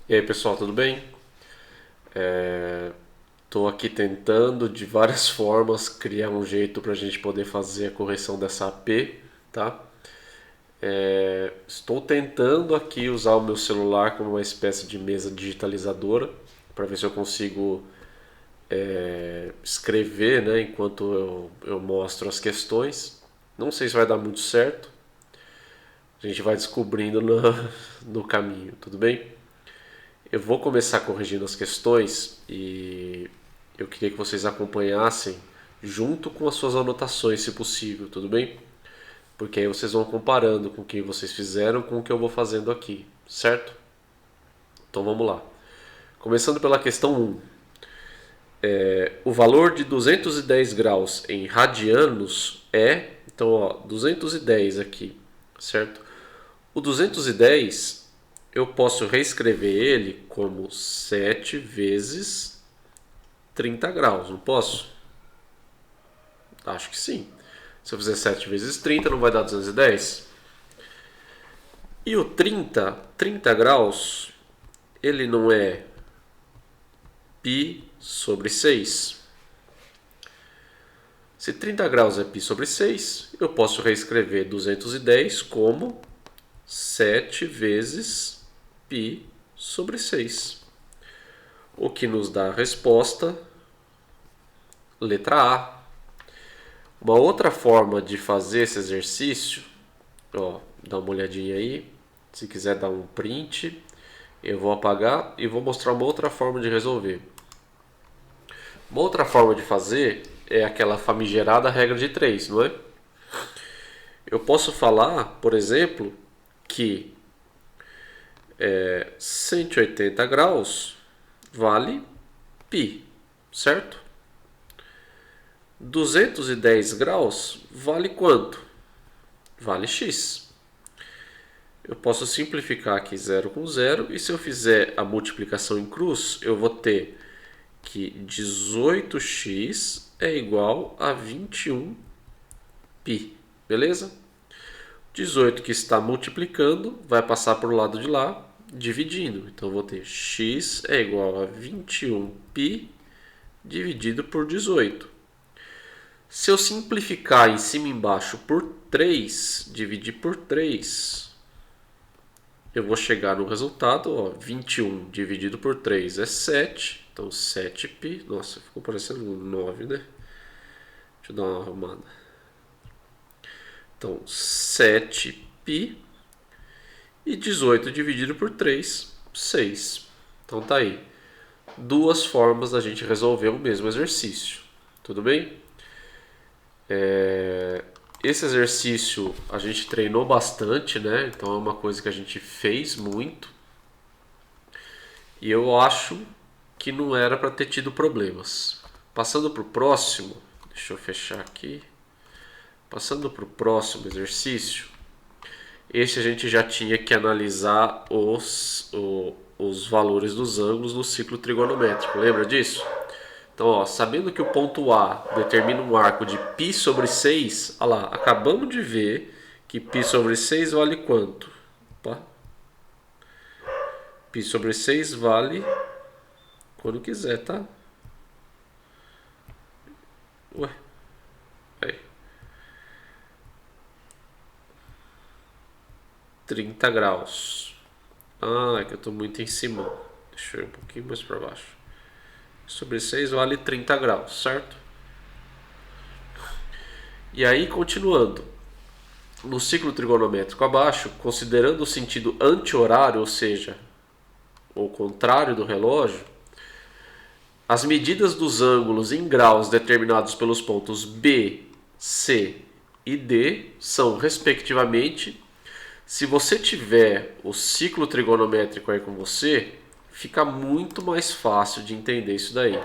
E aí pessoal, tudo bem? Estou aqui tentando de várias formas criar um jeito para a gente poder fazer a correção dessa AP, tá? Estou tentando aqui usar o meu celular como uma espécie de mesa digitalizadora para ver se eu consigo escrever, né, enquanto eu mostro as questões. Não sei se vai dar muito certo, a gente vai descobrindo no caminho, tudo bem? Eu vou começar corrigindo as questões e eu queria que vocês acompanhassem junto com as suas anotações, se possível, tudo bem? Porque aí vocês vão comparando com o que vocês fizeram com o que eu vou fazendo aqui, certo? Então vamos lá. Começando pela questão 1. O valor de 210 graus em radianos é, então, ó, 210 aqui, certo? O 210 eu posso reescrever ele como 7 vezes 30 graus, não posso? Acho que sim. Se eu fizer 7 vezes 30, não vai dar 210? E o 30 graus, ele não é π sobre 6. Se 30 graus é π sobre 6, eu posso reescrever 210 como 7 vezes π sobre 6. O que nos dá a resposta, letra A. Uma outra forma de fazer esse exercício, ó, dá uma olhadinha aí, se quiser dar um print, eu vou apagar e vou mostrar uma outra forma de resolver. Uma outra forma de fazer é aquela famigerada regra de 3, não é? Eu posso falar, por exemplo, que 180 graus vale π, certo? 210 graus vale quanto? Vale x. Eu posso simplificar aqui 0 com 0 e se eu fizer a multiplicação em cruz, eu vou ter que 18x é igual a 21π, beleza? 18 que está multiplicando vai passar para o lado de lá, dividindo. Então eu vou ter x é igual a 21π dividido por 18. Se eu simplificar em cima e embaixo por 3, dividir por 3, eu vou chegar no resultado, ó, 21 dividido por 3 é 7, então 7π, nossa, ficou parecendo um 9, né? Deixa eu dar uma arrumada. Então 7π e 18 dividido por 3, 6. Então tá aí. Duas formas da gente resolver o mesmo exercício. Tudo bem? Esse exercício a gente treinou bastante, né? Então é uma coisa que a gente fez muito. E eu acho que não era para ter tido problemas. Passando para o próximo, deixa eu fechar aqui. Passando para o próximo exercício, esse a gente já tinha que analisar os valores dos ângulos no ciclo trigonométrico. Lembra disso? Então, ó, sabendo que o ponto A determina um arco de π sobre 6, olha lá, acabamos de ver que π sobre 6 vale quanto? Opa. Π sobre 6 vale quando quiser, tá? Ué, aí. 30 graus. Ah, é que eu estou muito em cima. Deixa eu ir um pouquinho mais para baixo. Sobre 6 vale 30 graus, certo? E aí, continuando. No ciclo trigonométrico abaixo, considerando o sentido anti-horário, ou seja, o contrário do relógio, as medidas dos ângulos em graus determinados pelos pontos B, C e D são, respectivamente, se você tiver o ciclo trigonométrico aí com você, fica muito mais fácil de entender isso daí.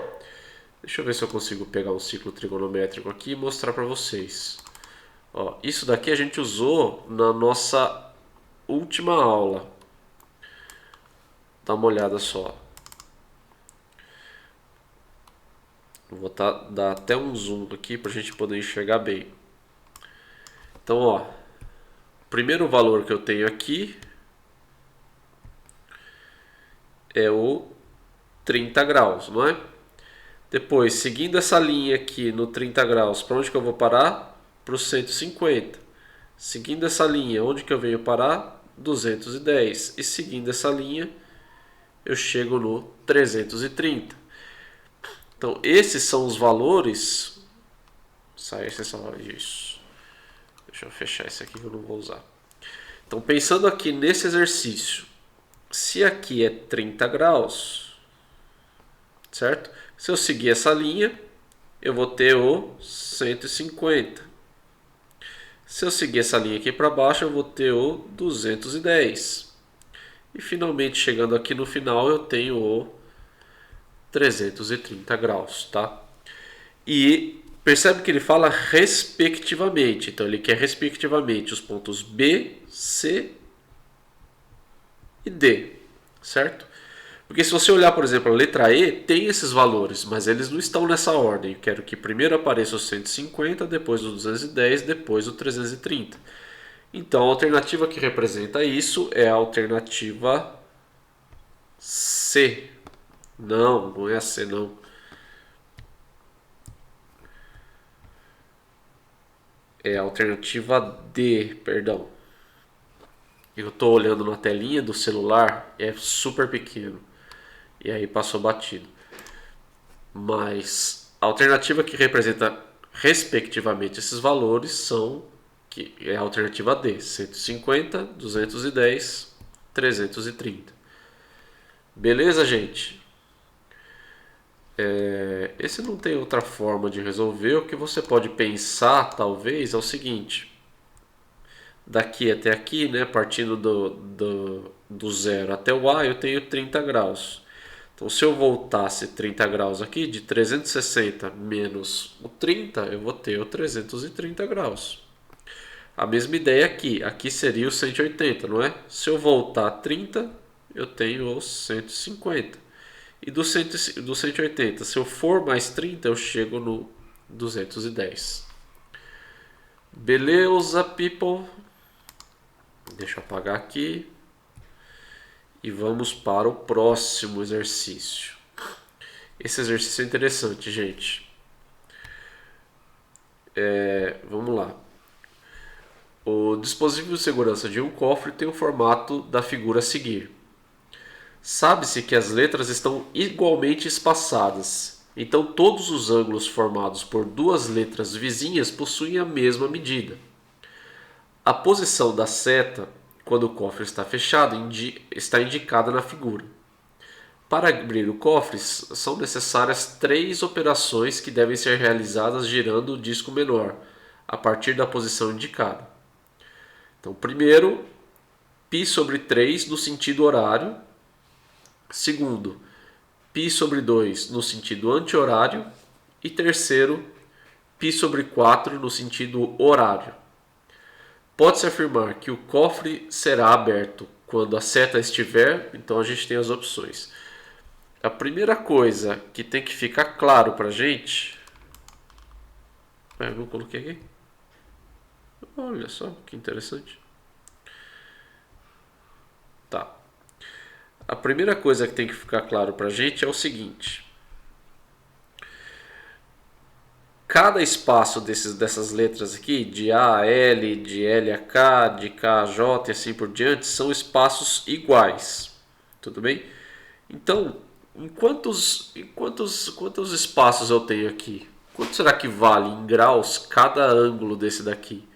Deixa eu ver se eu consigo pegar um ciclo trigonométrico aqui e mostrar para vocês. Ó, isso daqui a gente usou na nossa última aula. Dá uma olhada só. Vou dar até um zoom aqui para a gente poder enxergar bem. Então, ó, o primeiro valor que eu tenho aqui é o 30 graus, não é? Depois, seguindo essa linha aqui no 30 graus, para onde que eu vou parar? Para o 150. Seguindo essa linha, onde que eu venho parar? 210. E seguindo essa linha, eu chego no 330. Então, esses são os valores. Sai isso. Deixa eu fechar esse aqui que eu não vou usar. Então, pensando aqui nesse exercício, se aqui é 30 graus, certo? Se eu seguir essa linha, eu vou ter o 150. Se eu seguir essa linha aqui para baixo, eu vou ter o 210. E finalmente, chegando aqui no final, eu tenho o 330 graus, tá? E percebe que ele fala respectivamente. Então, ele quer respectivamente os pontos B, C e D, certo? Porque se você olhar, por exemplo, a letra E, tem esses valores, mas eles não estão nessa ordem. Eu quero que primeiro apareça o 150, depois o 210, depois o 330. Então, a alternativa que representa isso é a alternativa C. Não é a C, não. É a alternativa D, perdão. Eu estou olhando na telinha do celular, é super pequeno. E aí passou batido. Mas a alternativa que representa respectivamente esses valores são, que é a alternativa D, 150, 210, 330. Beleza, gente? Esse não tem outra forma de resolver. O que você pode pensar, talvez, é o seguinte. Daqui até aqui, né, partindo do zero até o A, eu tenho 30 graus. Então, se eu voltasse 30 graus aqui, de 360 menos o 30, eu vou ter o 330 graus. A mesma ideia aqui. Aqui seria o 180, não é? Se eu voltar 30, eu tenho o 150. E do 180, se eu for mais 30, eu chego no 210. Beleza, people? Deixa eu apagar aqui. E vamos para o próximo exercício. Esse exercício é interessante, gente. Vamos lá. O dispositivo de segurança de um cofre tem o formato da figura a seguir. Sabe-se que as letras estão igualmente espaçadas, então todos os ângulos formados por duas letras vizinhas possuem a mesma medida. A posição da seta, quando o cofre está fechado, está indicada na figura. Para abrir o cofre, são necessárias 3 operações que devem ser realizadas girando o disco menor, a partir da posição indicada. Então, primeiro, π sobre 3 no sentido horário. Segundo, π sobre 2 no sentido anti-horário. E terceiro, π sobre 4 no sentido horário. Pode-se afirmar que o cofre será aberto quando a seta estiver, então a gente tem as opções. A primeira coisa que tem que ficar claro para a gente... Eu não coloquei aqui. Olha só, que interessante. Tá. A primeira coisa que tem que ficar claro para a gente é o seguinte. Cada espaço dessas letras aqui, de A a L, de L a K, de K a J e assim por diante, são espaços iguais. Tudo bem? Então, quantos espaços eu tenho aqui? Quanto será que vale em graus cada ângulo desse daqui?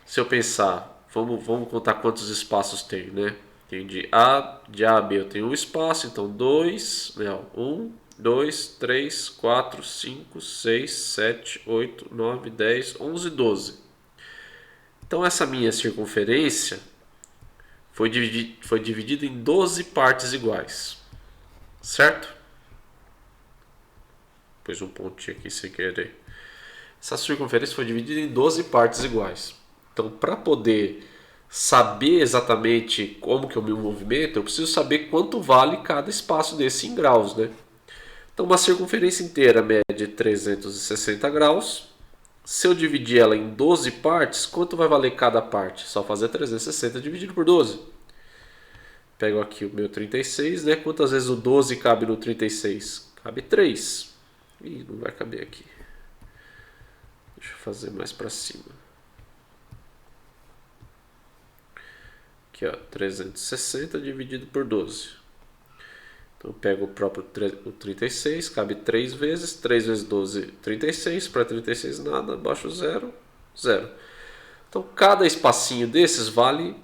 Se eu pensar, vamos contar quantos espaços tem, né? Tem de A a B eu tenho um espaço, então 2, 1, 2, 3, 4, 5, 6, 7, 8, 9, 10, 11, 12. Então essa minha circunferência foi dividida em 12 partes iguais. Certo? Pus um pontinho aqui sem querer. Essa circunferência foi dividida em 12 partes iguais. Então, para poder saber exatamente como que eu me movimento, eu preciso saber quanto vale cada espaço desse em graus, né? Então, uma circunferência inteira mede 360 graus. Se eu dividir ela em 12 partes, quanto vai valer cada parte? Só fazer 360 dividido por 12. Pego aqui o meu 36, né? Quantas vezes o 12 cabe no 36? Cabe 3. Ih, não vai caber aqui. Deixa eu fazer mais para cima. Aqui, ó, 360 dividido por 12. Então eu pego o próprio o 36, cabe 3 vezes. 3 vezes 12, 36. Para 36 nada, abaixo 0, 0. Então cada espacinho desses vale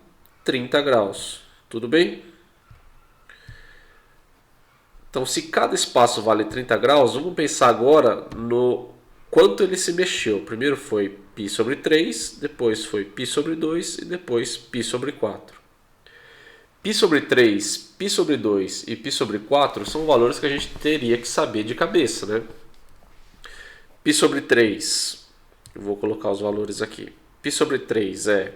30 graus. Tudo bem? Então se cada espaço vale 30 graus, vamos pensar agora no quanto ele se mexeu. Primeiro foi π sobre 3, depois foi π sobre 2 e depois π sobre 4. π sobre 3, π sobre 2 e π sobre 4 são valores que a gente teria que saber de cabeça, né? π sobre 3, eu vou colocar os valores aqui. π sobre 3 é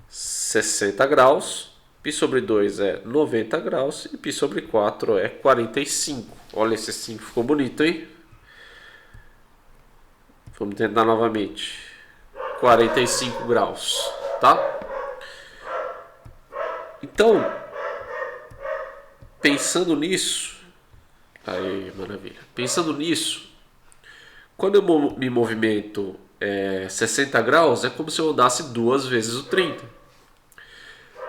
60 graus, π sobre 2 é 90 graus e π sobre 4 é 45. Olha, esse 5 ficou bonito, hein? Vamos tentar novamente. 45 graus, tá? Então, pensando nisso, aí, maravilha. Pensando nisso, quando eu me movimento 60 graus, é como se eu andasse 2 vezes o 30.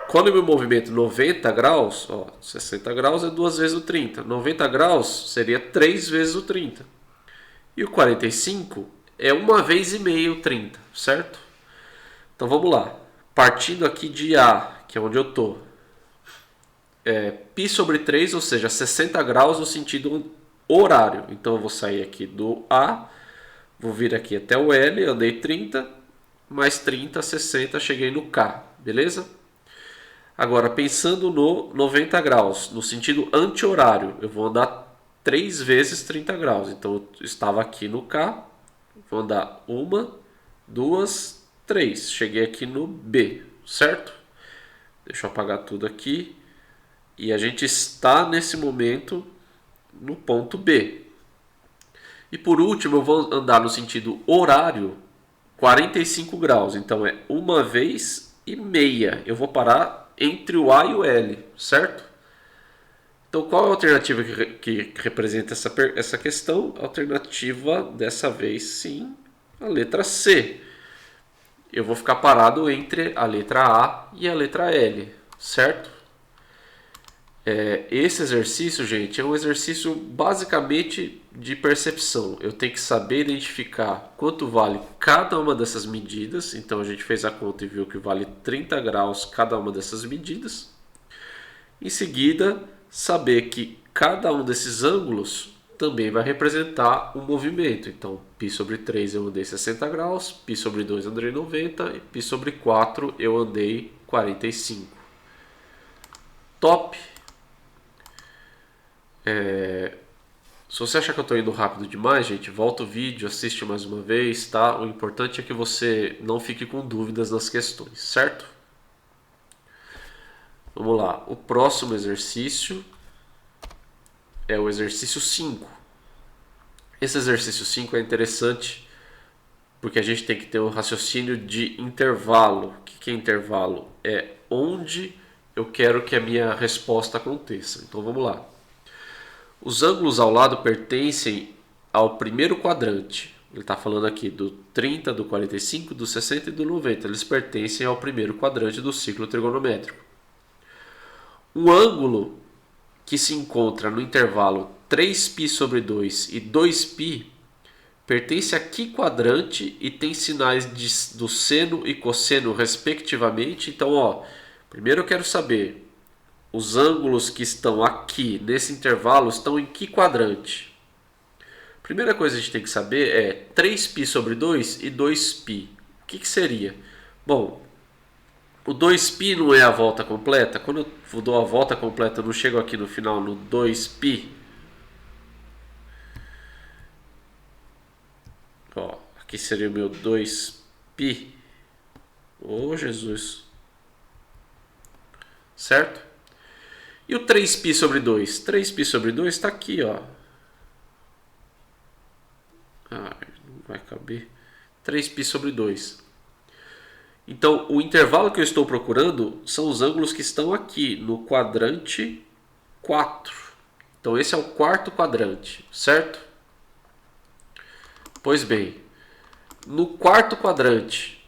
Quando eu me movimento 90 graus, ó, 60 graus é 2 vezes o 30. 90 graus seria 3 vezes o 30. E o 45 é 1 vez e meio o 30, certo? Então vamos lá. Partindo aqui de A, que é onde eu estou. π sobre 3, ou seja, 60 graus no sentido horário. Então eu vou sair aqui do A, vou vir aqui até o L, andei 30, mais 30, 60, cheguei no K, beleza? Agora, pensando no 90 graus, no sentido anti-horário, eu vou andar 3 vezes 30 graus. Então eu estava aqui no K, vou andar 1, 2, 3. Cheguei aqui no B, certo? Deixa eu apagar tudo aqui. E a gente está nesse momento no ponto B. E por último, eu vou andar no sentido horário 45 graus. Então é 1 vez e meia. Eu vou parar entre o A e o L, certo? Então qual é a alternativa que representa essa questão? A alternativa dessa vez, sim, a letra C. Eu vou ficar parado entre a letra A e a letra L, certo? Esse exercício, gente, é um exercício basicamente de percepção. Eu tenho que saber identificar quanto vale cada uma dessas medidas. Então a gente fez a conta e viu que vale 30 graus cada uma dessas medidas. Em seguida, saber que cada um desses ângulos também vai representar um movimento. Então, π sobre 3 eu andei 60 graus, π sobre 2 eu andei 90 e π sobre 4 eu andei 45. Top! Se você achar que eu estou indo rápido demais, gente, volta o vídeo, assiste mais uma vez, tá? O importante é que você não fique com dúvidas nas questões, certo? Vamos lá. O próximo exercício é o exercício 5. Esse exercício 5 é interessante porque a gente tem que ter um raciocínio de intervalo. O que é intervalo? É onde eu quero que a minha resposta aconteça. Então vamos lá. Os ângulos ao lado pertencem ao primeiro quadrante. Ele está falando aqui do 30, do 45, do 60 e do 90. Eles pertencem ao primeiro quadrante do ciclo trigonométrico. Um ângulo que se encontra no intervalo 3π sobre 2 e 2π pertence a que quadrante e tem sinais do seno e cosseno respectivamente. Então, ó, primeiro eu quero saber os ângulos que estão aqui nesse intervalo estão em que quadrante? Primeira coisa que a gente tem que saber é 3π sobre 2 e 2π. O que seria? Bom, o 2π não é a volta completa. Quando eu dou a volta completa, eu não chego aqui no final no 2π. Ó, aqui seria o meu 2π. Oh, Jesus. Certo? E o 3π sobre 2? 3π sobre 2 está aqui, ó. Não vai caber. 3π sobre 2. Então, o intervalo que eu estou procurando são os ângulos que estão aqui no quadrante 4. Então, esse é o quarto quadrante, certo? Pois bem, no quarto quadrante,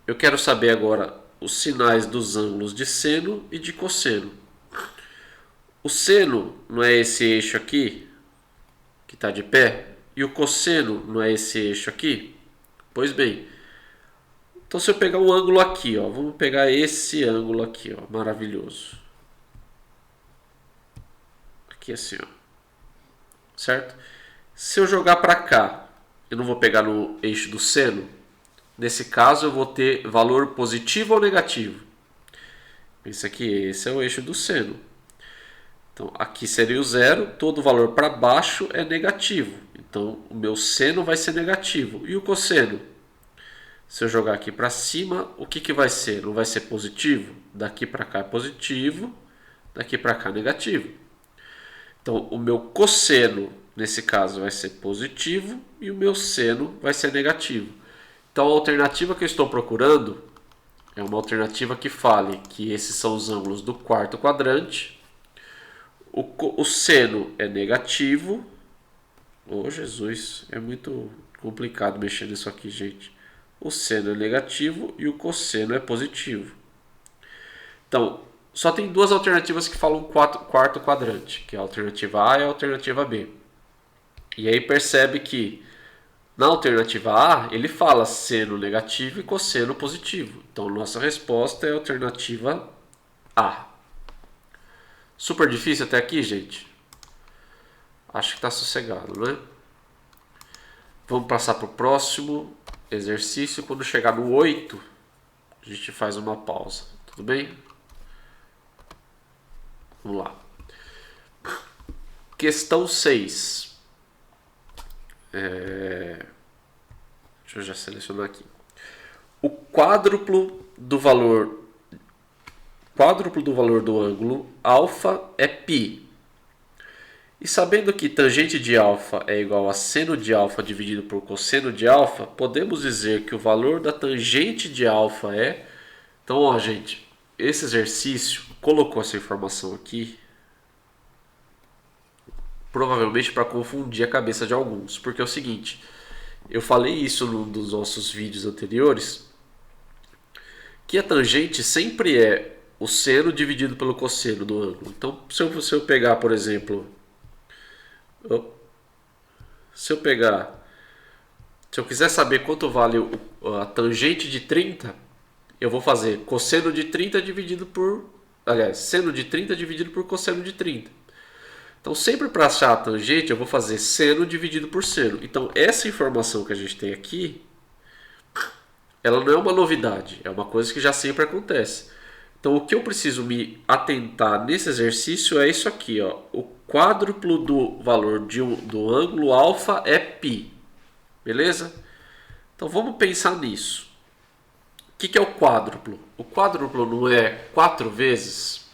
eu quero saber agora os sinais dos ângulos de seno e de cosseno. O seno não é esse eixo aqui, que está de pé, e o cosseno não é esse eixo aqui? Pois bem, então se eu pegar um ângulo aqui, ó, vamos pegar esse ângulo aqui, ó, maravilhoso. Aqui assim, ó, certo? Se eu jogar para cá, eu não vou pegar no eixo do seno. Nesse caso, eu vou ter valor positivo ou negativo. Pensa que esse é o eixo do seno. Então, aqui seria o zero, todo valor para baixo é negativo. Então, o meu seno vai ser negativo. E o cosseno? Se eu jogar aqui para cima, o que vai ser? Não vai ser positivo? Daqui para cá é positivo, daqui para cá é negativo. Então, o meu cosseno, nesse caso, vai ser positivo e o meu seno vai ser negativo. Então, a alternativa que eu estou procurando é uma alternativa que fale que esses são os ângulos do quarto quadrante. O seno é negativo. Oh, Jesus, é muito complicado mexer nisso aqui, gente. O seno é negativo e o cosseno é positivo. Então, só tem duas alternativas que falam quarto quadrante, que é a alternativa A e a alternativa B. E aí percebe que na alternativa A ele fala seno negativo e cosseno positivo. Então, nossa resposta é a alternativa A. Super difícil até aqui, gente? Acho que está sossegado, né? Vamos passar para o próximo exercício. Quando chegar no 8, a gente faz uma pausa. Tudo bem? Vamos lá. Questão 6. Deixa eu já selecionar aqui. O quádruplo do valor do ângulo alfa é π. E sabendo que tangente de alfa é igual a seno de alfa dividido por cosseno de alfa, podemos dizer que o valor da tangente de alfa é... Então, ó, gente, esse exercício colocou essa informação aqui provavelmente para confundir a cabeça de alguns, porque é o seguinte, eu falei isso num dos nossos vídeos anteriores, que a tangente sempre é o seno dividido pelo cosseno do ângulo. Então, se eu pegar, por exemplo, se eu quiser saber quanto vale a tangente de 30, eu vou fazer cosseno de 30 dividido por... Aliás, seno de 30 dividido por cosseno de 30. Então, sempre para achar a tangente, eu vou fazer seno dividido por seno. Então, essa informação que a gente tem aqui, ela não é uma novidade, é uma coisa que já sempre acontece. Então, o que eu preciso me atentar nesse exercício é isso aqui, ó. O quádruplo do valor do ângulo alfa é π. Beleza? Então, vamos pensar nisso. O que é o quádruplo? O quádruplo não é 4 vezes?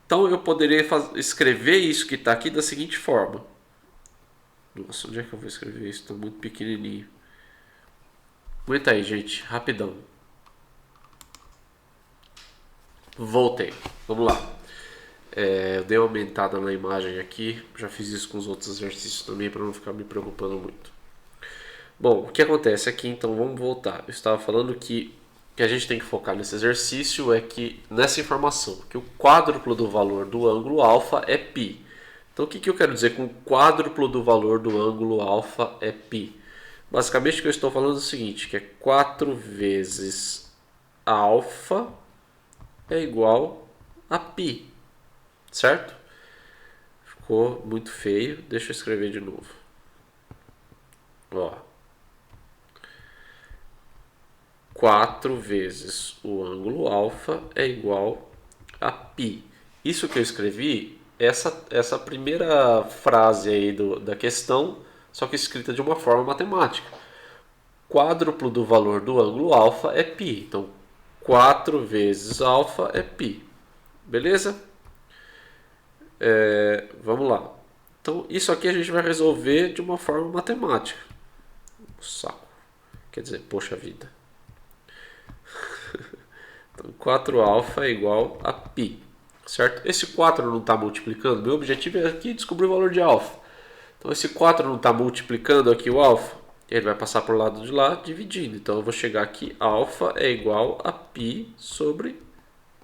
Então, eu poderia escrever isso que está aqui da seguinte forma. Nossa, onde é que eu vou escrever isso? Está muito pequenininho. Aguenta aí, gente. Rapidão. Voltei. Vamos lá. Eu dei uma aumentada na imagem aqui. Já fiz isso com os outros exercícios também para não ficar me preocupando muito. Bom, o que acontece aqui, então, vamos voltar. Eu estava falando que o que a gente tem que focar nesse exercício é que, nessa informação, que o quádruplo do valor do ângulo alfa é π. Então, o que eu quero dizer com o quádruplo do valor do ângulo alfa é π? Basicamente, o que eu estou falando é o seguinte, que é 4 vezes alfa é igual a π, certo? Ficou muito feio, deixa eu escrever de novo. Ó. 4 vezes o ângulo alfa é igual a π. Isso que eu escrevi, essa primeira frase aí da questão, só que escrita de uma forma matemática. Quádruplo do valor do ângulo alfa é π. Então, 4 vezes alfa é π. Beleza? Vamos lá. Então, isso aqui a gente vai resolver de uma forma matemática. Saco. Quer dizer, poxa vida. 4α é igual a π, certo? Esse 4 não está multiplicando, meu objetivo é aqui descobrir o valor de alfa. Então esse 4 não está multiplicando aqui o alfa, ele vai passar para o lado de lá dividindo. Então eu vou chegar aqui, alfa é igual a π sobre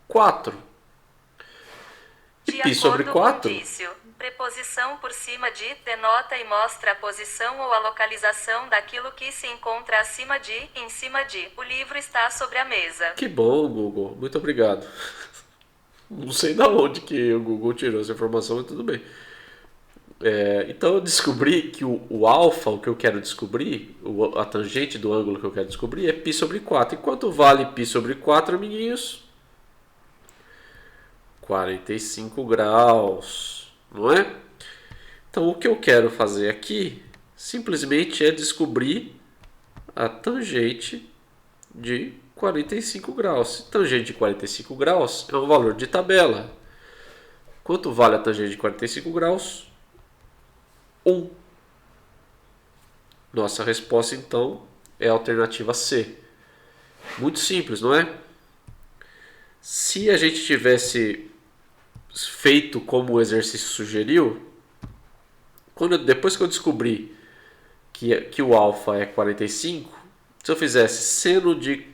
4. E π sobre 4... Preposição por cima de denota e mostra a posição ou a localização daquilo que se encontra acima de, em cima de. O livro está sobre a mesa. Que bom, Google. Muito obrigado. Não sei de onde que o Google tirou essa informação, mas tudo bem. Então eu descobri que o alfa, o que eu quero descobrir, a tangente do ângulo que eu quero descobrir é π sobre 4. E quanto vale π sobre 4, amiguinhos? 45 graus. Não é? Então o que eu quero fazer aqui simplesmente é descobrir a tangente de 45 graus. Tangente de 45 graus é um valor de tabela. Quanto vale a tangente de 45 graus? 1. Nossa resposta então é a alternativa C. Muito simples, não é? Se a gente tivesse feito como o exercício sugeriu, depois que eu descobri que o alfa é 45, se eu fizesse seno de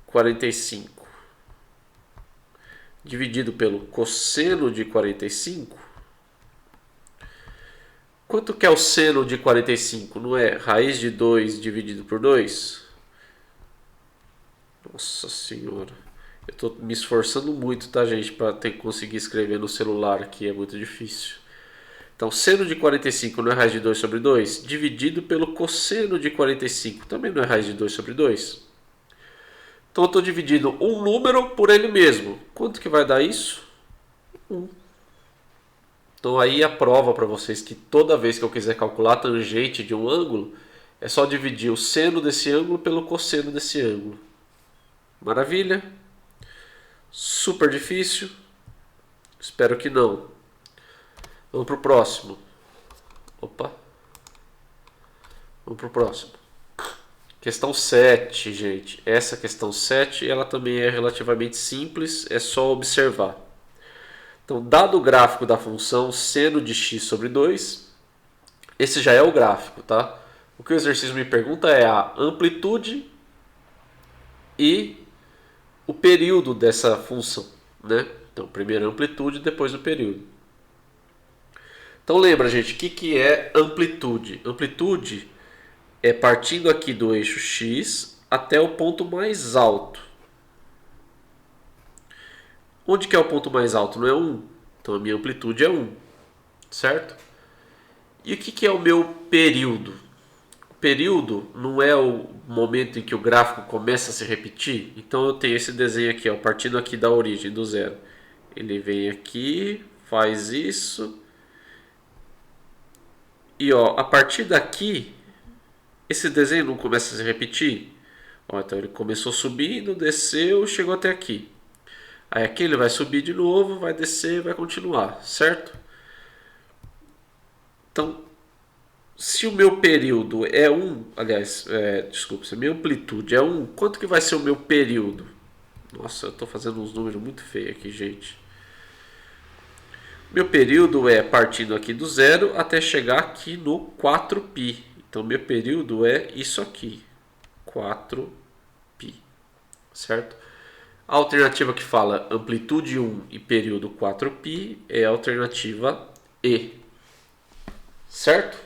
45 dividido pelo cosseno de 45, quanto que é o seno de 45? Não é raiz de 2 dividido por 2? Nossa senhora. Eu estou me esforçando muito, tá, gente? Para ter que conseguir escrever no celular aqui, é muito difícil. Então, seno de 45 não é raiz de 2 sobre 2? Dividido pelo cosseno de 45, também não é raiz de 2 sobre 2? Então, eu estou dividindo um número por ele mesmo. Quanto que vai dar isso? 1. Então, aí a prova para vocês que toda vez que eu quiser calcular a tangente de um ângulo, é só dividir o seno desse ângulo pelo cosseno desse ângulo. Maravilha? Super difícil? Espero que não. Vamos para o próximo. Opa. Vamos para o próximo. Questão 7, gente. Essa questão 7, ela também é relativamente simples, é só observar. Então, dado o gráfico da função seno de x sobre 2, esse já é o gráfico, tá? O que o exercício me pergunta é a amplitude e o período dessa função, né? Então, primeiro a amplitude, depois o período. Então, lembra, gente, o que é amplitude? Amplitude é partindo aqui do eixo x até o ponto mais alto. Onde que é o ponto mais alto? Não é 1. Então, a minha amplitude é 1, certo? E o que é o meu período? O período não é o momento em que o gráfico começa a se repetir? Então eu tenho esse desenho aqui, ó, partindo aqui da origem, do zero. Ele vem aqui, faz isso. E ó, a partir daqui, esse desenho não começa a se repetir? Ó, então ele começou subindo, desceu, chegou até aqui. Aí aqui ele vai subir de novo, vai descer, vai continuar, certo? Então, se o meu período é 1, aliás, desculpa, se a minha amplitude é 1, quanto que vai ser o meu período? Nossa, eu estou fazendo uns números muito feios aqui, gente. Meu período é partindo aqui do zero até chegar aqui no 4π. Então, meu período é isso aqui, 4π, certo? A alternativa que fala amplitude 1 e período 4π é a alternativa E, certo?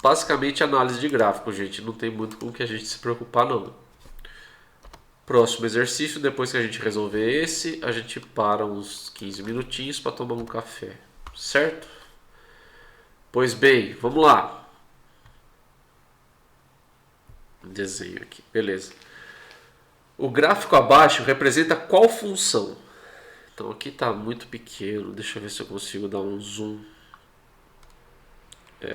Basicamente análise de gráfico, gente. Não tem muito com o que a gente se preocupar, não. Próximo exercício, depois que a gente resolver esse, a gente para uns 15 minutinhos para tomar um café, certo? Pois bem, vamos lá. Desenho aqui, beleza. O gráfico abaixo representa qual função? Então aqui está muito pequeno, deixa eu ver se eu consigo dar um zoom. Para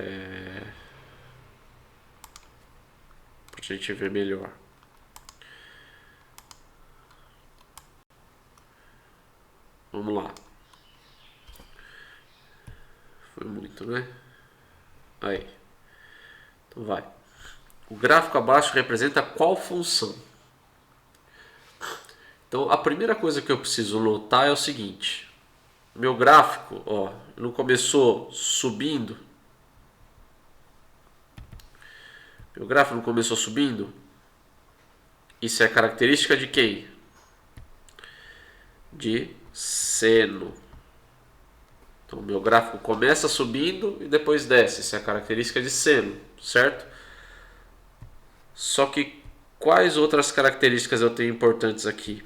a gente ver melhor. Vamos lá. Foi muito, né? Aí. Então vai. O gráfico abaixo representa qual função? Então a primeira coisa que eu preciso notar é o seguinte. Meu gráfico, ó, não começou subindo. Meu gráfico não começou subindo. Isso é característica de quem? De seno. Então meu gráfico começa subindo e depois desce. Isso é a característica de seno, certo? Só que quais outras características eu tenho importantes aqui?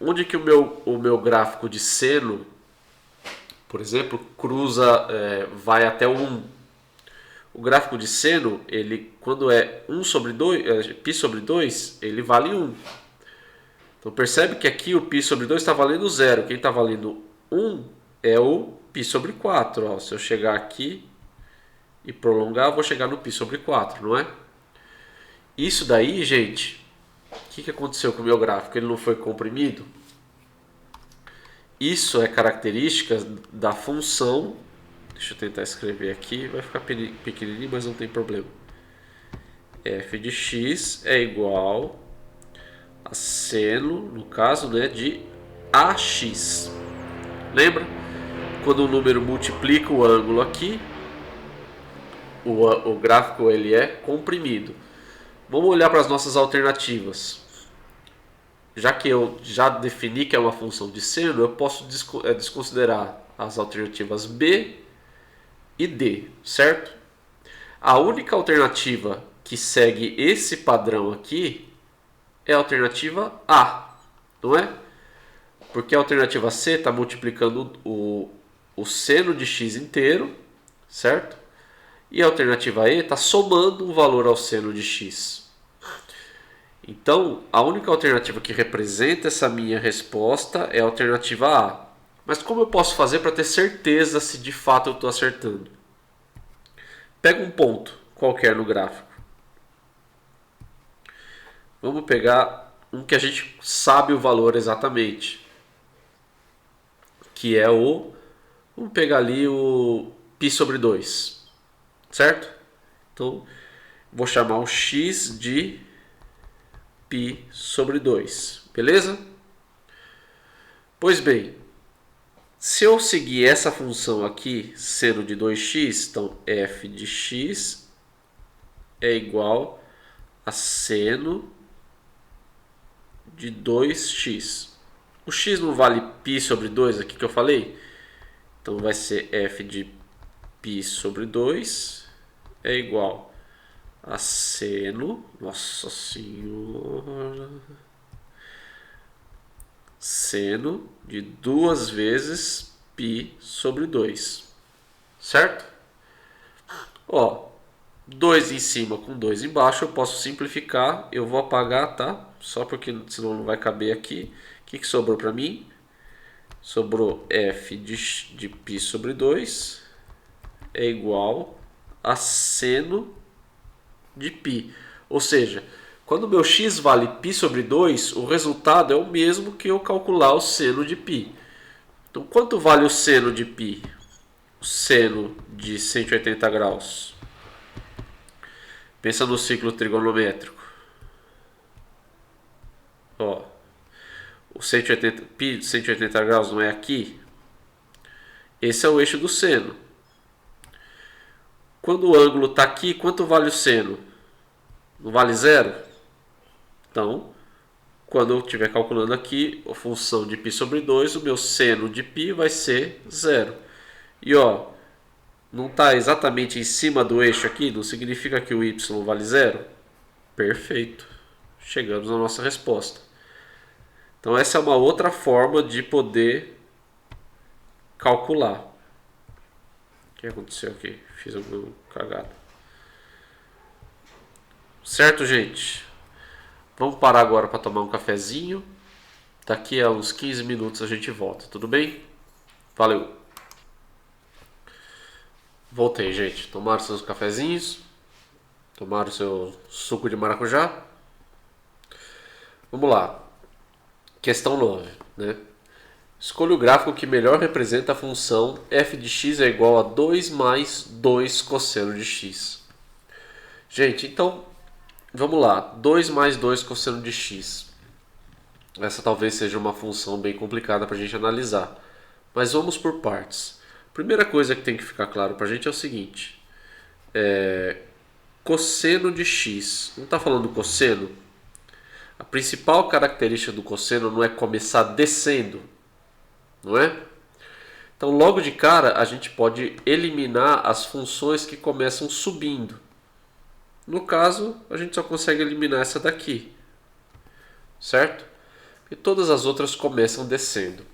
Onde que o meu gráfico de seno, por exemplo, cruza, vai até o 1? O gráfico de seno, ele, quando é 1 sobre 2, π sobre 2, ele vale 1. Então percebe que aqui o π sobre 2 está valendo 0. Quem está valendo 1 é o π sobre 4. Ó, se eu chegar aqui e prolongar, eu vou chegar no π sobre 4, não é? Isso daí, gente, o que aconteceu com o meu gráfico? Ele não foi comprimido? Isso é característica da função. Deixa eu tentar escrever aqui. Vai ficar pequenininho, mas não tem problema. F de x é igual a seno, no caso, né, de AX. Lembra? Quando o número multiplica o ângulo aqui, o gráfico ele é comprimido. Vamos olhar para as nossas alternativas. Já que eu já defini que é uma função de seno, eu posso desconsiderar as alternativas B e D, certo? A única alternativa que segue esse padrão aqui é a alternativa A, não é? Porque a alternativa C está multiplicando o seno de x inteiro, certo? E a alternativa E está somando um valor ao seno de x. Então, a única alternativa que representa essa minha resposta é a alternativa A. Mas como eu posso fazer para ter certeza se de fato eu estou acertando? Pega um ponto qualquer no gráfico. Vamos pegar um que a gente sabe o valor exatamente. Que é o... Vamos pegar ali o π sobre 2. Certo? Então, vou chamar o x de π sobre 2. Beleza? Pois bem, se eu seguir essa função aqui, seno de 2x, então f de x é igual a seno de 2x. O x não vale π sobre 2 aqui que eu falei? Então vai ser f de π sobre 2 é igual a seno, nossa senhora, seno de 2 vezes π sobre 2, certo? Ó, 2 em cima com 2 embaixo, eu posso simplificar, eu vou apagar, tá? Só porque senão não vai caber aqui. O que sobrou para mim? Sobrou f de π sobre 2 é igual a seno de π. Ou seja, quando o meu x vale π sobre 2, o resultado é o mesmo que eu calcular o seno de π. Então, quanto vale o seno de π? O seno de 180 graus. Pensa no ciclo trigonométrico. Ó, o 180, π de 180 graus não é aqui? Esse é o eixo do seno. Quando o ângulo está aqui, quanto vale o seno? Não vale zero? Então, quando eu estiver calculando aqui a função de π sobre 2, o meu seno de π vai ser zero. E ó, não está exatamente em cima do eixo aqui? Não significa que o y vale zero? Perfeito. Chegamos à nossa resposta. Então essa é uma outra forma de poder calcular. O que aconteceu aqui? Fiz alguma cagada. Certo, gente? Vamos parar agora para tomar um cafezinho. Daqui a uns 15 minutos a gente volta, tudo bem? Valeu! Voltei, gente. Tomaram seus cafezinhos? Tomaram seu suco de maracujá? Vamos lá. Questão 9, né? Escolha o gráfico que melhor representa a função f de x é igual a 2 mais 2 cosseno de x. Gente, então, Vamos lá, 2 mais 2 cosseno de x. Essa talvez seja uma função bem complicada para a gente analisar. Mas vamos por partes. Primeira coisa que tem que ficar claro para a gente é o seguinte. Cosseno de x. Não está falando cosseno? A principal característica do cosseno não é começar descendo, não é? Então, logo de cara, a gente pode eliminar as funções que começam subindo. No caso, a gente só consegue eliminar essa daqui, certo? E todas as outras começam descendo.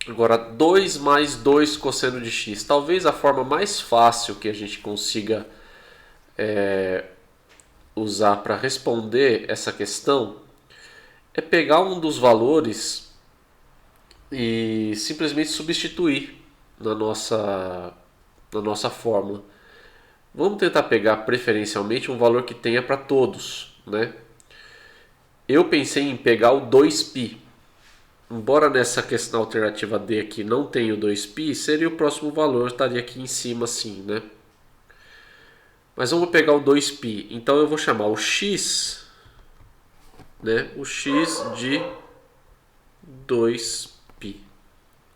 Agora, 2 mais 2 cosseno de x. Talvez a forma mais fácil que a gente consiga usar para responder essa questão é pegar um dos valores e simplesmente substituir na nossa fórmula. Vamos tentar pegar preferencialmente um valor que tenha para todos, né? Eu pensei em pegar o 2π. Embora nessa questão alternativa D aqui não tenha o 2π, seria o próximo valor, estaria aqui em cima assim, né? Mas vamos pegar o 2π. Então eu vou chamar o x, né? O x de 2π.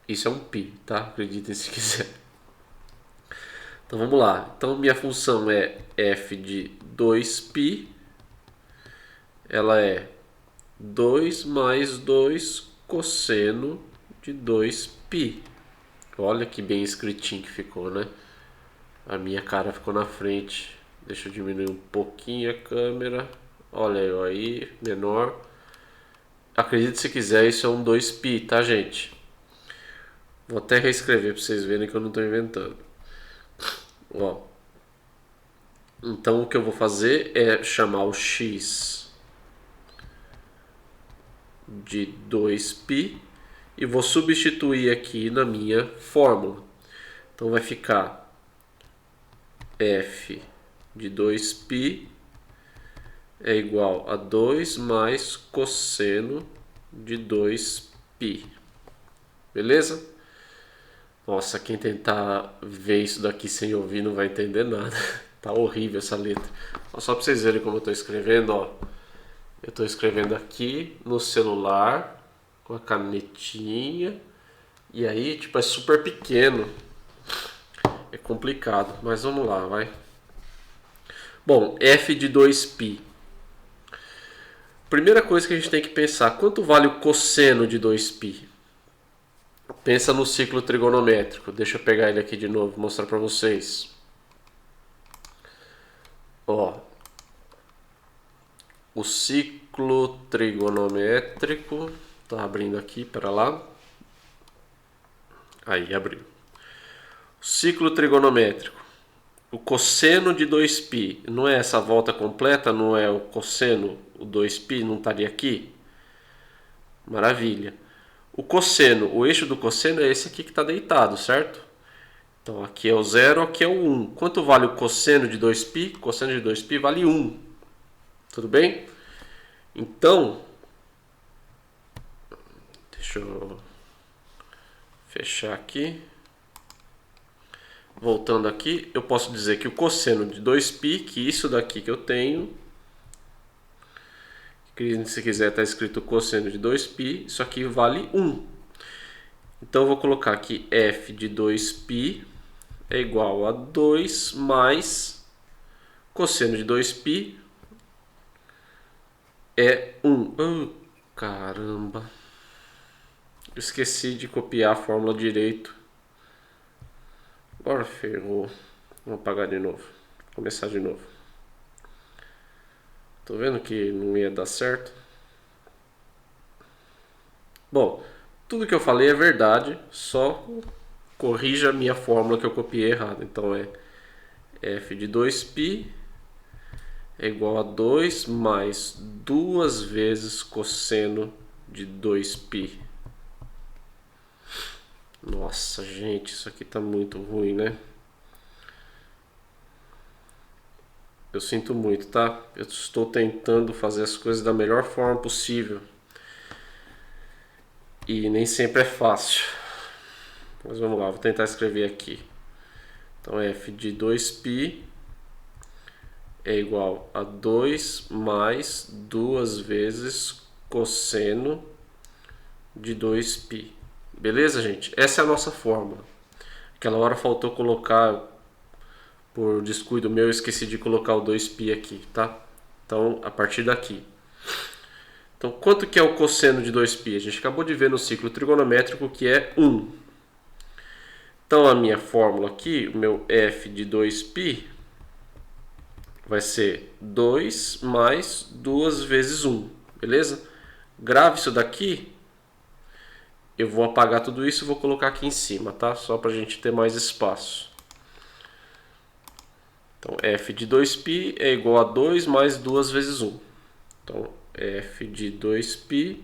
Isso é um π, tá? Acreditem se quiser. Então vamos lá. Então minha função é f de 2π. Ela é 2 mais 2 cosseno de 2π. Olha que bem escritinho que ficou, né? A minha cara ficou na frente. Deixa eu diminuir um pouquinho a câmera. Olha eu aí, menor. Acredite se quiser, isso é um 2π, tá, gente? Vou até reescrever para vocês verem que eu não estou inventando. Ó. Então o que eu vou fazer é chamar o x de 2π e vou substituir aqui na minha fórmula. Então vai ficar f de 2π é igual a 2 mais cosseno de 2π. Beleza? Nossa, quem tentar ver isso daqui sem ouvir não vai entender nada. Tá horrível essa letra. Só para vocês verem como eu estou escrevendo, ó. Eu estou escrevendo aqui no celular com a canetinha e aí tipo é super pequeno, é complicado, mas vamos lá, vai. Bom, f de 2π. Primeira coisa que a gente tem que pensar, quanto vale o cosseno de 2π? Pensa no ciclo trigonométrico. Deixa eu pegar ele aqui de novo, mostrar para vocês. Ó, o ciclo trigonométrico tá abrindo aqui, para lá. Aí, abriu. O ciclo trigonométrico. O cosseno de 2π, não é essa volta completa, não é o cosseno, o 2π não estaria aqui? Maravilha. O cosseno, o eixo do cosseno é esse aqui que está deitado, certo? Então aqui é o 0, aqui é o 1. Quanto vale o cosseno de 2π? Cosseno de 2π vale 1. Tudo bem? Então, deixa eu fechar aqui. Voltando aqui, eu posso dizer que o cosseno de 2π, que isso daqui que eu tenho, que se quiser está escrito cosseno de 2π, isso aqui vale 1. Então eu vou colocar aqui f de 2π é igual a 2 mais cosseno de 2π é 1. Oh, caramba! Eu esqueci de copiar a fórmula direito. Agora ferrou. Vamos apagar de novo. Começar de novo. Tô vendo que não ia dar certo. Bom, tudo que eu falei é verdade, só corrija a minha fórmula que eu copiei errado. Então é f de 2π é igual a 2 mais 2 vezes cosseno de 2π. Nossa, gente, isso aqui tá muito ruim, né? Eu sinto muito, tá? Eu estou tentando fazer as coisas da melhor forma possível. E nem sempre é fácil. Mas vamos lá, vou tentar escrever aqui. Então f de 2π é igual a 2 mais 2 vezes cosseno de 2π. Beleza, gente? Essa é a nossa fórmula. Aquela hora faltou colocar, por descuido meu, eu esqueci de colocar o 2π aqui, tá? Então, a partir daqui. Então, quanto que é o cosseno de 2π? A gente acabou de ver no ciclo trigonométrico que é 1. Então, a minha fórmula aqui, o meu f de 2π, vai ser 2 mais 2 vezes 1, beleza? Grave isso daqui. Eu vou apagar tudo isso e vou colocar aqui em cima, tá? Só para a gente ter mais espaço. Então, f de 2π é igual a 2 mais 2 vezes 1. Então, f de 2π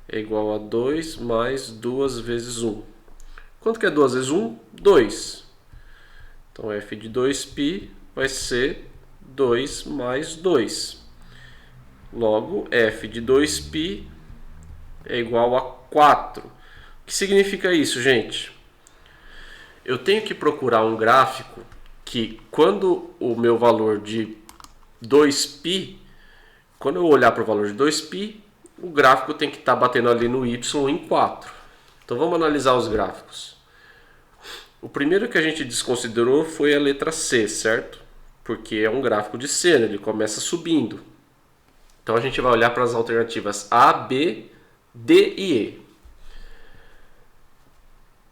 é igual a 2 mais 2 vezes 1. Quanto que é 2 vezes 1? 2. Então, f de 2π vai ser 2 mais 2. Logo, f de 2π é igual a 4. O que significa isso, gente? Eu tenho que procurar um gráfico que, quando o meu valor de 2π, quando eu olhar para o valor de 2π, o gráfico tem que estar batendo ali no y em 4. Então vamos analisar os gráficos. O primeiro que a gente desconsiderou foi a letra C, certo? Porque é um gráfico de seno, ele começa subindo. Então a gente vai olhar para as alternativas A, B, D e E.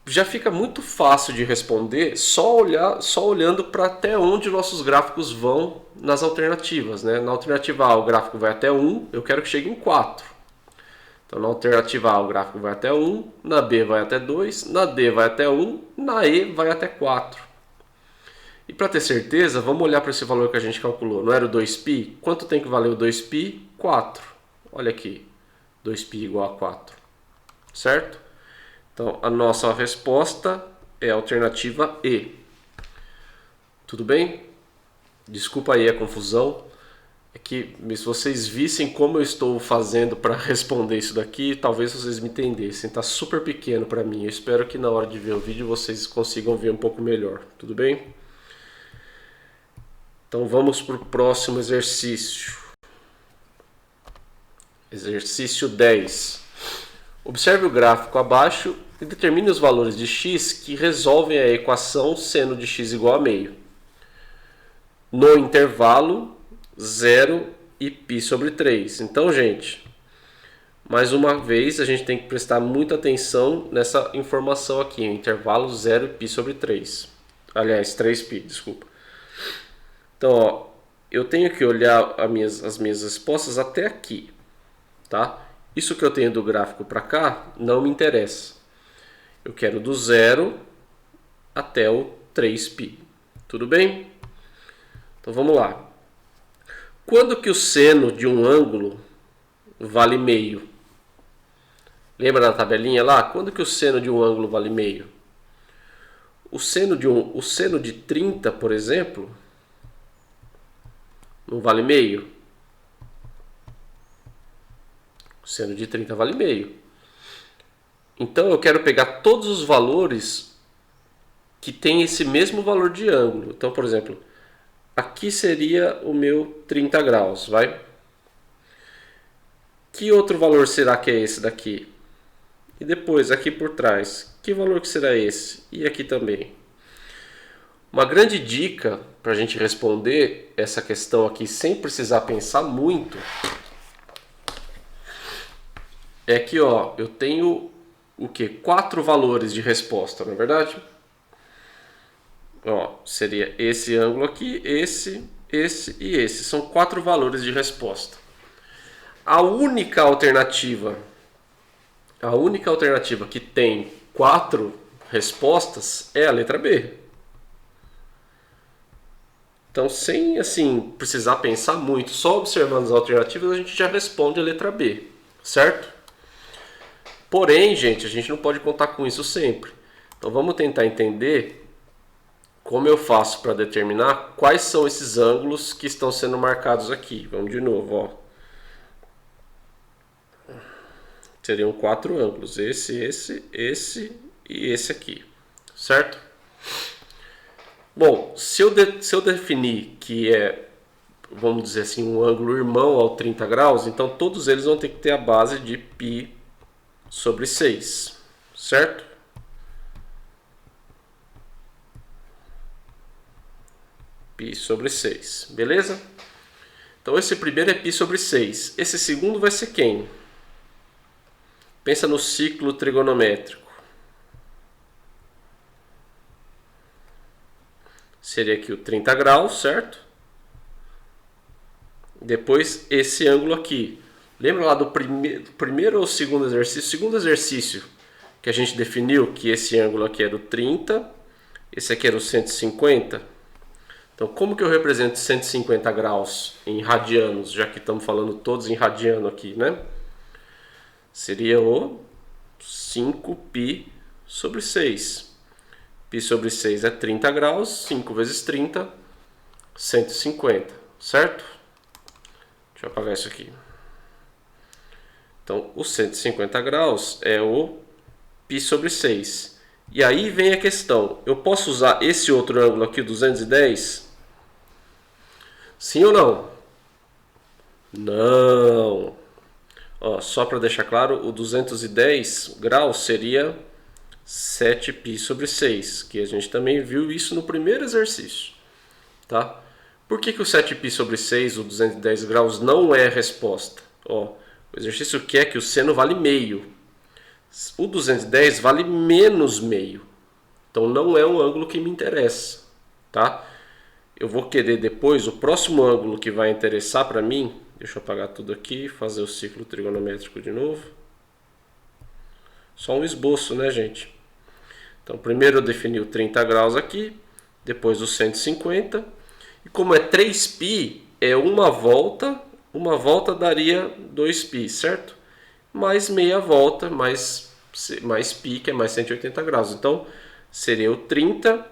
Já fica muito fácil de responder só olhando para até onde nossos gráficos vão nas alternativas, né? Na alternativa A o gráfico vai até 1, eu quero que chegue em 4. Então na alternativa A o gráfico vai até 1, na B vai até 2, na D vai até 1, na E vai até 4. E para ter certeza, vamos olhar para esse valor que a gente calculou. Não era o 2π? Quanto tem que valer o 2π? 4. Olha aqui, 2π igual a 4. Certo? Então, a nossa resposta é a alternativa E. Tudo bem? Desculpa aí a confusão. É que se vocês vissem como eu estou fazendo para responder isso daqui, talvez vocês me entendessem. Está super pequeno para mim. Eu espero que na hora de ver o vídeo vocês consigam ver um pouco melhor. Tudo bem? Então, vamos para o próximo exercício. Exercício 10. Observe o gráfico abaixo e determine os valores de x que resolvem a equação seno de x igual a meio. No intervalo 0 e π sobre 3. Então, gente, mais uma vez a gente tem que prestar muita atenção nessa informação aqui, intervalo 0 e π sobre 3. Aliás, 3π, desculpa. Então, ó, eu tenho que olhar as minhas respostas até aqui, tá? Isso que eu tenho do gráfico para cá não me interessa. Eu quero do 0 até o 3π. Tudo bem? Então vamos lá. Quando que o seno de um ângulo vale meio? Lembra da tabelinha lá? Quando que o seno de um ângulo vale meio? O seno de 30, por exemplo, não vale meio? O seno de 30 vale meio. Então eu quero pegar todos os valores que têm esse mesmo valor de ângulo. Então, por exemplo, aqui seria o meu 30 graus, vai? Que outro valor será que é esse daqui? E depois, aqui por trás, que valor que será esse? E aqui também. Uma grande dica para a gente responder essa questão aqui sem precisar pensar muito é que, ó, eu tenho o que? 4 valores de resposta, não é verdade? Ó, seria esse ângulo aqui, esse e esse. São 4 valores de resposta. A única alternativa que tem 4 respostas é a letra B. Então, sem assim precisar pensar muito, só observando as alternativas, a gente já responde a letra B, certo? Porém, gente, a gente não pode contar com isso sempre. Então, vamos tentar entender como eu faço para determinar quais são esses ângulos que estão sendo marcados aqui. Vamos de novo, ó. Seriam 4 ângulos, esse e esse aqui, certo? Bom, se eu definir que é, vamos dizer assim, um ângulo irmão ao 30 graus, então todos eles vão ter que ter a base de π sobre 6, certo? Π sobre 6, beleza? Então esse primeiro é π sobre 6. Esse segundo vai ser quem? Pensa no ciclo trigonométrico. Seria aqui o 30 graus, certo? Depois esse ângulo aqui. Lembra lá do primeiro ou segundo exercício? Segundo exercício que a gente definiu que esse ângulo aqui era o 30, esse aqui era o 150. Então como que eu represento 150 graus em radianos, já que estamos falando todos em radiano aqui, né? Seria o 5π sobre 6. Π sobre 6 é 30 graus, 5 vezes 30, 150, certo? Deixa eu apagar isso aqui. Então, os 150 graus é o π sobre 6. E aí vem a questão, eu posso usar esse outro ângulo aqui, o 210? Sim ou não? Não. Ó, só para deixar claro, o 210 graus seria 7π sobre 6, que a gente também viu isso no primeiro exercício, tá? Por que o 7π sobre 6, o 210 graus, não é a resposta? Ó, o exercício quer que o seno vale meio. O 210 vale menos meio. Então não é um ângulo que me interessa, tá? Eu vou querer depois, o próximo ângulo que vai interessar para mim, deixa eu apagar tudo aqui, fazer o ciclo trigonométrico de novo. Só um esboço, né, gente? Então, primeiro eu defini o 30 graus aqui, depois o 150. E como é 3π, é uma volta daria 2π, certo? Mais meia volta, mais π, que é mais 180 graus. Então, seria o 30,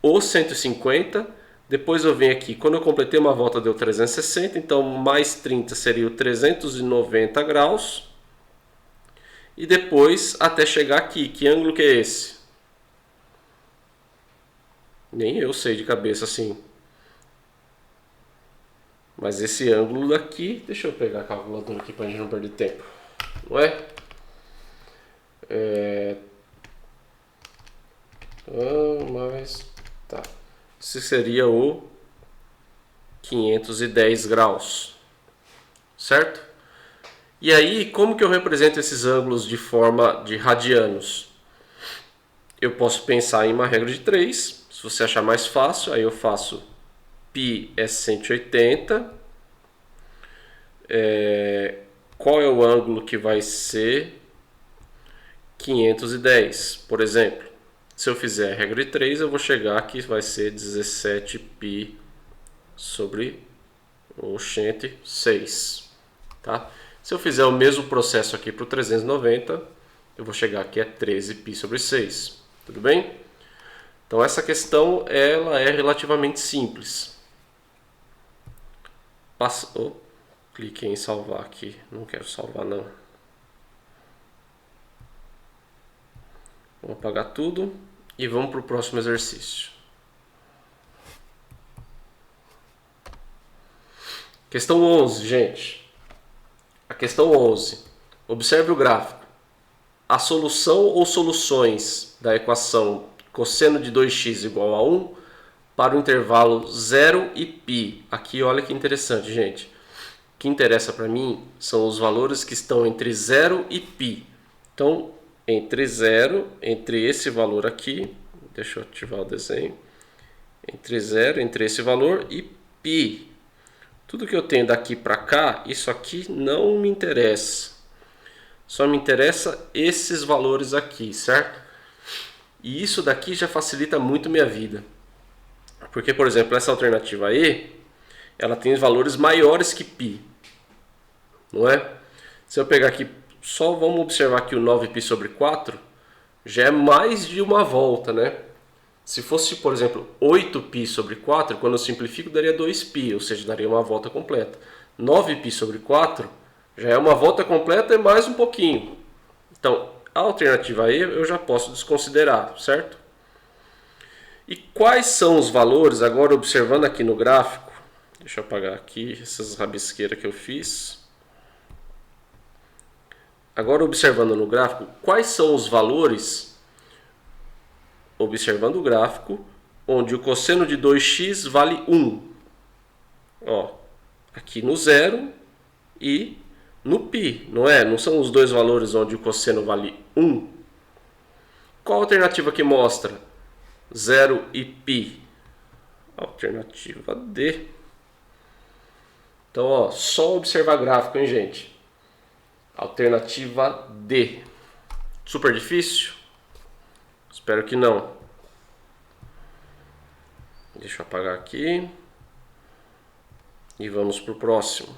o 150. Depois eu venho aqui, quando eu completei uma volta deu 360, então mais 30 seria o 390 graus. E depois até chegar aqui, que ângulo que é esse? Nem eu sei de cabeça assim. Mas esse ângulo daqui, deixa eu pegar a calculadora aqui para a gente não perder tempo. Não é? Mas tá. Esse seria o 510 graus. Certo? E aí, como que eu represento esses ângulos de forma de radianos? Eu posso pensar em uma regra de 3. Se você achar mais fácil, aí eu faço π é 180. Qual é o ângulo que vai ser 510, por exemplo? Se eu fizer a regra de 3, eu vou chegar aqui, vai ser 17π sobre 6, tá? Se eu fizer o mesmo processo aqui para o 390, eu vou chegar aqui a 13π sobre 6. Tudo bem? Então essa questão ela é relativamente simples. Cliquei em salvar aqui. Não quero salvar não. Vou apagar tudo e vamos para o próximo exercício. Questão 11, gente. A questão 11. Observe o gráfico. A solução ou soluções da equação cosseno de 2x igual a 1 para o intervalo 0 e π. Aqui olha que interessante, gente. O que interessa para mim são os valores que estão entre 0 e π. Então, entre 0, entre esse valor aqui, deixa eu ativar o desenho, entre 0, entre esse valor e π. Tudo que eu tenho daqui para cá, isso aqui não me interessa. Só me interessa esses valores aqui, certo? E isso daqui já facilita muito minha vida. Porque, por exemplo, essa alternativa E, ela tem valores maiores que π. Não é? Se eu pegar aqui, só vamos observar que o 9π sobre 4 já é mais de uma volta, né? Se fosse, por exemplo, 8π sobre 4, quando eu simplifico, daria 2π, ou seja, daria uma volta completa. 9π sobre 4 já é uma volta completa e mais um pouquinho. Então, a alternativa E eu já posso desconsiderar, certo? E quais são os valores, agora observando aqui no gráfico, deixa eu apagar aqui essas rabisqueiras que eu fiz. Agora observando no gráfico, quais são os valores, observando o gráfico, onde o cosseno de 2x vale 1. Ó, aqui no zero e no π, não é? Não são os dois valores onde o cosseno vale 1? Qual a alternativa que mostra 0 e π? Alternativa D. Então, ó, só observar gráfico, hein, gente? Alternativa D. Super difícil? Espero que não. Deixa eu apagar aqui. E vamos para o próximo.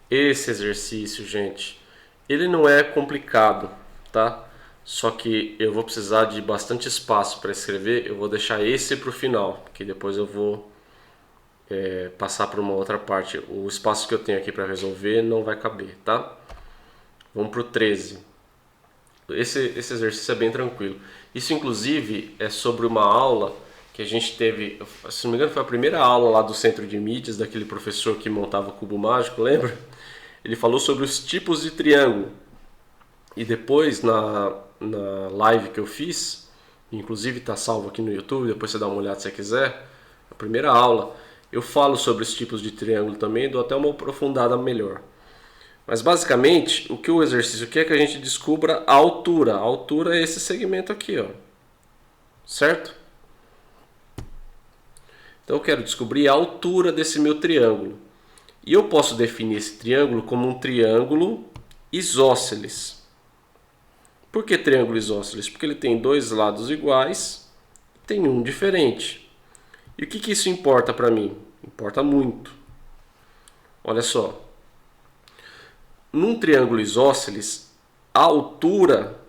Esse exercício, gente, ele não é complicado, tá? Só que eu vou precisar de bastante espaço para escrever. Eu vou deixar esse para o final, que depois eu vou passar para uma outra parte. O espaço que eu tenho aqui para resolver não vai caber, tá? Vamos para o 13. Esse exercício é bem tranquilo. Isso, inclusive, é sobre uma aula que a gente teve, se não me engano, foi a primeira aula lá do Centro de Mídias, daquele professor que montava cubo mágico, lembra? Ele falou sobre os tipos de triângulo. E depois, na live que eu fiz, inclusive está salvo aqui no YouTube, depois você dá uma olhada se você quiser, a primeira aula, eu falo sobre os tipos de triângulo também, dou até uma aprofundada melhor. Mas basicamente, o que o exercício quer é que a gente descubra a altura. A altura é esse segmento aqui, ó. Certo? Então eu quero descobrir a altura desse meu triângulo. E eu posso definir esse triângulo como um triângulo isósceles. Por que triângulo isósceles? Porque ele tem dois lados iguais, tem um diferente. E o que isso importa para mim? Importa muito. Olha só. Num triângulo isósceles, a altura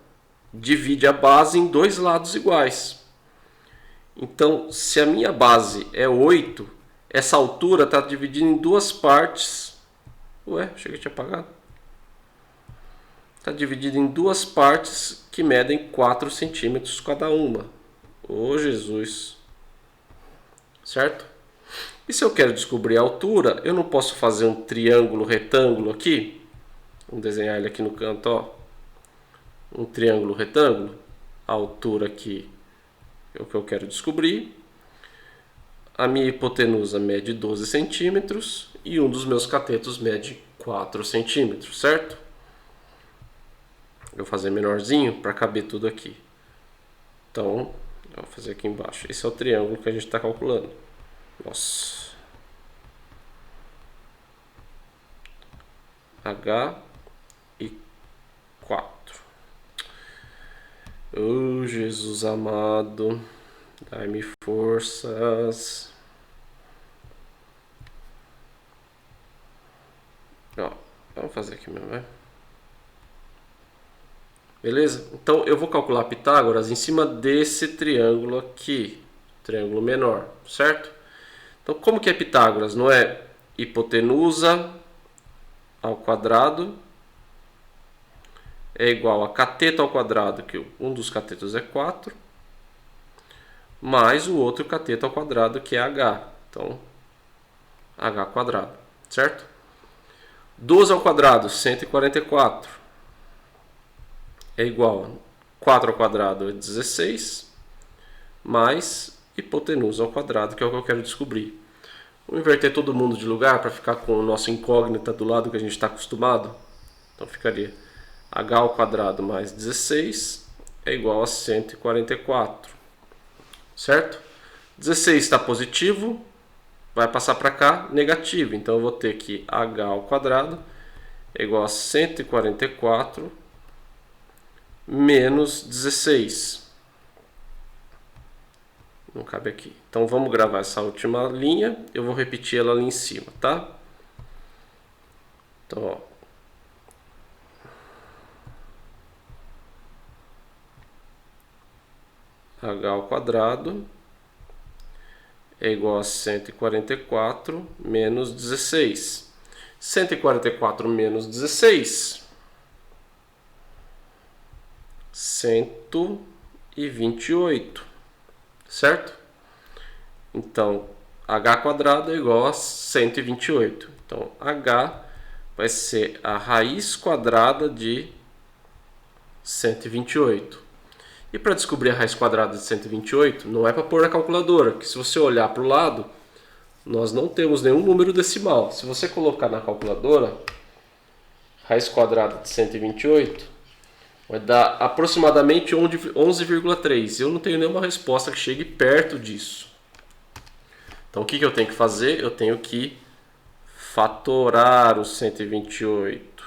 divide a base em dois lados iguais. Então, se a minha base é 8, essa altura está dividida em duas partes. Ué, achei que tinha apagado. Está dividida em duas partes que medem 4 centímetros cada uma. Ô Jesus! Certo? E se eu quero descobrir a altura, eu não posso fazer um triângulo retângulo aqui? Vamos desenhar ele aqui no canto, ó. Um triângulo retângulo. A altura aqui é o que eu quero descobrir. A minha hipotenusa mede 12 centímetros e um dos meus catetos mede 4 centímetros, certo? Eu vou fazer menorzinho para caber tudo aqui. Então, eu vou fazer aqui embaixo. Esse é o triângulo que a gente está calculando. Nossa. H e 4. Oh, Jesus amado, dai-me forças. Ó, vamos fazer aqui mesmo, né? Beleza? Então eu vou calcular Pitágoras em cima desse triângulo aqui, triângulo menor, certo? Então como que é Pitágoras? Não é hipotenusa ao quadrado é igual a cateto ao quadrado, que um dos catetos é 4, mais o outro cateto ao quadrado, que é h. Então, h quadrado, certo? 12 ao quadrado, 144, é igual a 4 ao quadrado é 16, mais hipotenusa ao quadrado, que é o que eu quero descobrir. Vou inverter todo mundo de lugar para ficar com o nosso incógnita do lado que a gente está acostumado. Então ficaria h ao quadrado mais 16 é igual a 144, certo? 16 está positivo, vai passar para cá negativo, então eu vou ter que h ao quadrado é igual a 144 menos 16. Não cabe aqui. Então vamos gravar essa última linha, eu vou repetir ela ali em cima, tá? Então, ó. H ao quadrado é igual a 144 menos 16. 144 menos 16, 128. certo? Então, h² é igual a 128. Então, h vai ser a raiz quadrada de 128. E para descobrir a raiz quadrada de 128, não é para pôr na calculadora, porque se você olhar para o lado, nós não temos nenhum número decimal. Se você colocar na calculadora, raiz quadrada de 128, vai dar aproximadamente 11,3. Eu não tenho nenhuma resposta que chegue perto disso. Então o que eu tenho que fazer? Eu tenho que fatorar o 128.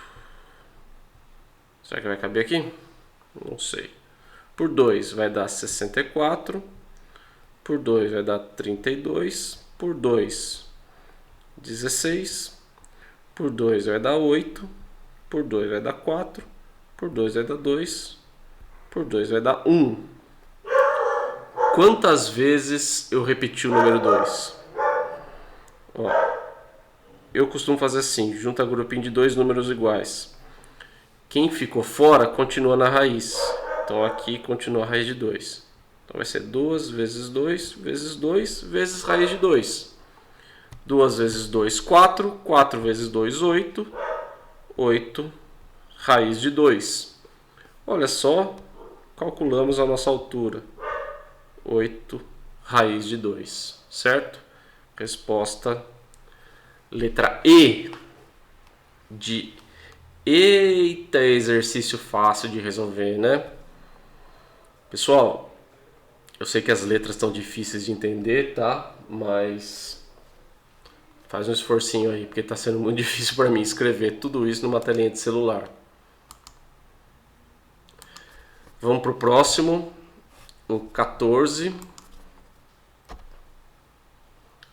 Será que vai caber aqui? Não sei. Por 2 vai dar 64. Por 2 vai dar 32. Por 2, 16. Por 2 vai dar 8. Por 2 vai dar 4. Por 2 vai dar 2. Por 2 vai dar 1. Quantas vezes eu repeti o número 2? Ó, eu costumo fazer assim, junta grupinho de dois números iguais. Quem ficou fora continua na raiz. Então aqui continua a raiz de 2. Então vai ser 2 vezes 2 vezes 2 vezes raiz de 2. 2 vezes 2, 4. 4 vezes 2, 8. 8 raiz de 2. Olha só, calculamos a nossa altura. 8 raiz de 2, certo? Resposta letra E de eita, exercício fácil de resolver, né? Pessoal, eu sei que as letras estão difíceis de entender, tá? Mas faz um esforcinho aí, porque está sendo muito difícil para mim escrever tudo isso numa telinha de celular. Vamos para o próximo, o 14.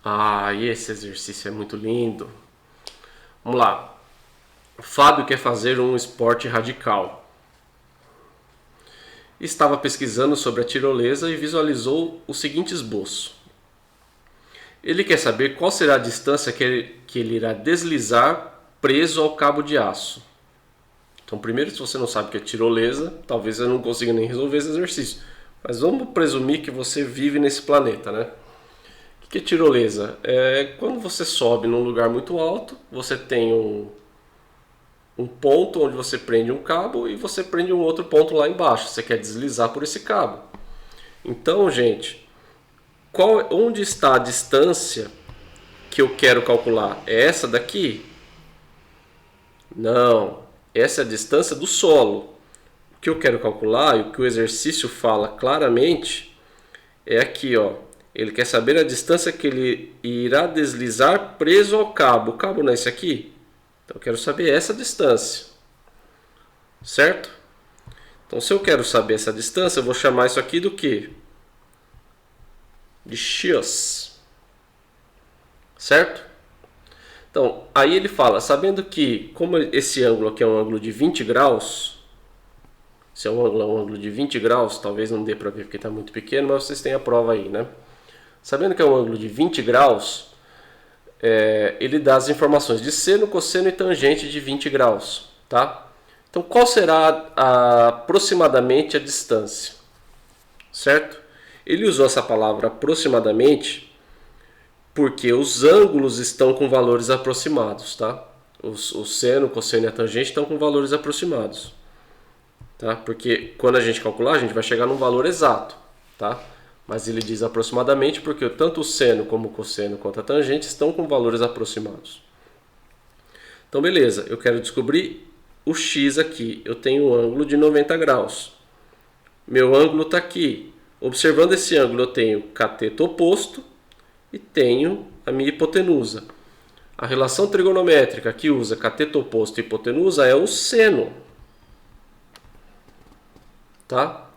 Ah, e esse exercício é muito lindo. Vamos lá. O Fábio quer fazer um esporte radical. Estava pesquisando sobre a tirolesa e visualizou o seguinte esboço. Ele quer saber qual será a distância que ele irá deslizar preso ao cabo de aço. Então, primeiro, se você não sabe o que é tirolesa, talvez eu não consiga nem resolver esse exercício. Mas vamos presumir que você vive nesse planeta, né? O que é tirolesa? É quando você sobe num lugar muito alto, você tem um ponto onde você prende um cabo e você prende um outro ponto lá embaixo. Você quer deslizar por esse cabo. Então, gente, onde está a distância que eu quero calcular? É essa daqui? Não, essa é a distância do solo. O que eu quero calcular e o que o exercício fala claramente é aqui, ó. Ele quer saber a distância que ele irá deslizar preso ao cabo. O cabo não é esse aqui? Então eu quero saber essa distância. Certo? Então se eu quero saber essa distância, eu vou chamar isso aqui do quê? De x. Certo? Então, aí ele fala, sabendo que, como esse ângulo aqui é um ângulo de 20 graus, se é um ângulo de 20 graus, talvez não dê para ver porque está muito pequeno, mas vocês têm a prova aí, né? Sabendo que é um ângulo de 20 graus, ele dá as informações de seno, cosseno e tangente de 20 graus, tá? Então, qual será aproximadamente a distância? Certo? Ele usou essa palavra aproximadamente porque os ângulos estão com valores aproximados, tá? O seno, o cosseno e a tangente estão com valores aproximados, tá? Porque quando a gente calcular, a gente vai chegar num valor exato, tá? Mas ele diz aproximadamente porque tanto o seno como o cosseno quanto a tangente estão com valores aproximados. Então, beleza, eu quero descobrir o x aqui. Eu tenho um ângulo de 90 graus. Meu ângulo está aqui. Observando esse ângulo, eu tenho cateto oposto e tenho a minha hipotenusa. A relação trigonométrica que usa cateto oposto e hipotenusa é o seno. Tá?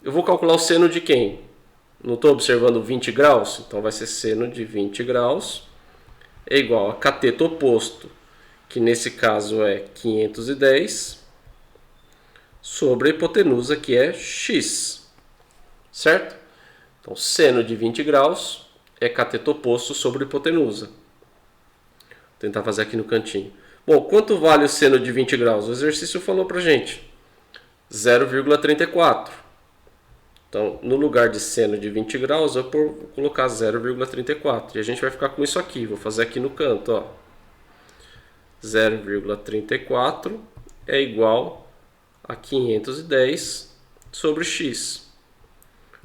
Eu vou calcular o seno de quem? Não estou observando 20 graus? Então vai ser seno de 20 graus é igual a cateto oposto, que nesse caso é 510, sobre a hipotenusa, que é x. Certo? Então, seno de 20 graus é cateto oposto sobre a hipotenusa. Vou tentar fazer aqui no cantinho. Bom, quanto vale o seno de 20 graus? O exercício falou pra gente. 0,34. Então, no lugar de seno de 20 graus, eu vou colocar 0,34. E a gente vai ficar com isso aqui. Vou fazer aqui no canto, ó. 0,34 é igual a 510 sobre x.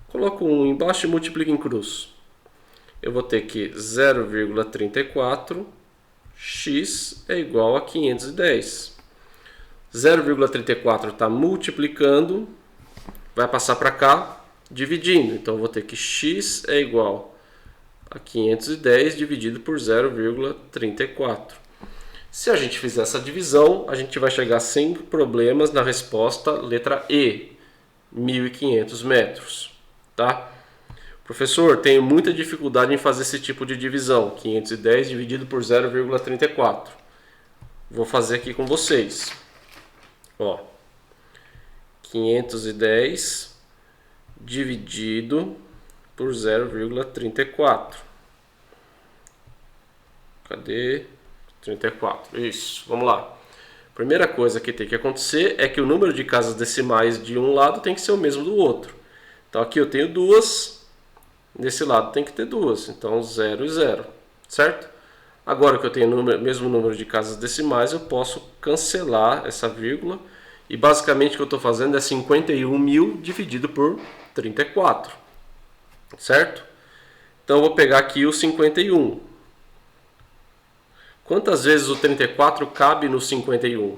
Coloco 1 embaixo e multiplico em cruz. Eu vou ter que 0,34 x é igual a 510. 0,34 está multiplicando, vai passar para cá, dividindo. Então eu vou ter que x é igual a 510 dividido por 0,34. Se a gente fizer essa divisão, a gente vai chegar sem problemas na resposta letra E, 1.500 metros. Tá? Professor, tenho muita dificuldade em fazer esse tipo de divisão. 510 dividido por 0,34. Vou fazer aqui com vocês. Ó, 510 dividido por 0,34. Cadê? 34. Isso, vamos lá. Primeira coisa que tem que acontecer é que o número de casas decimais de um lado tem que ser o mesmo do outro. Então aqui eu tenho duas, desse lado tem que ter duas. Então 0 e 0, certo? Agora que eu tenho o mesmo número de casas decimais, eu posso cancelar essa vírgula. E basicamente o que eu estou fazendo é 51.000 dividido por 34. Certo? Então eu vou pegar aqui o 51. Quantas vezes o 34 cabe no 51?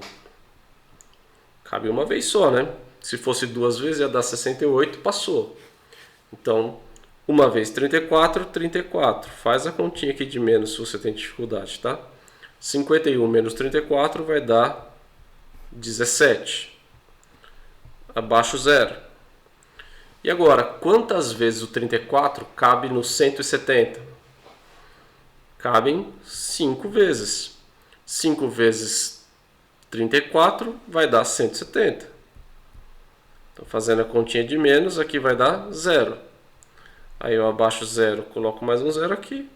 Cabe uma vez só, né? Se fosse duas vezes ia dar 68, passou. Então, uma vez 34, 34. Faz a continha aqui de menos se você tem dificuldade, tá? 51 menos 34 vai dar 17. Abaixo 0. E agora, quantas vezes o 34 cabe no 170? Cabem 5 vezes. 5 vezes 34 vai dar 170. Então, fazendo a continha de menos, aqui vai dar 0. Aí eu abaixo 0, coloco mais um 0 aqui.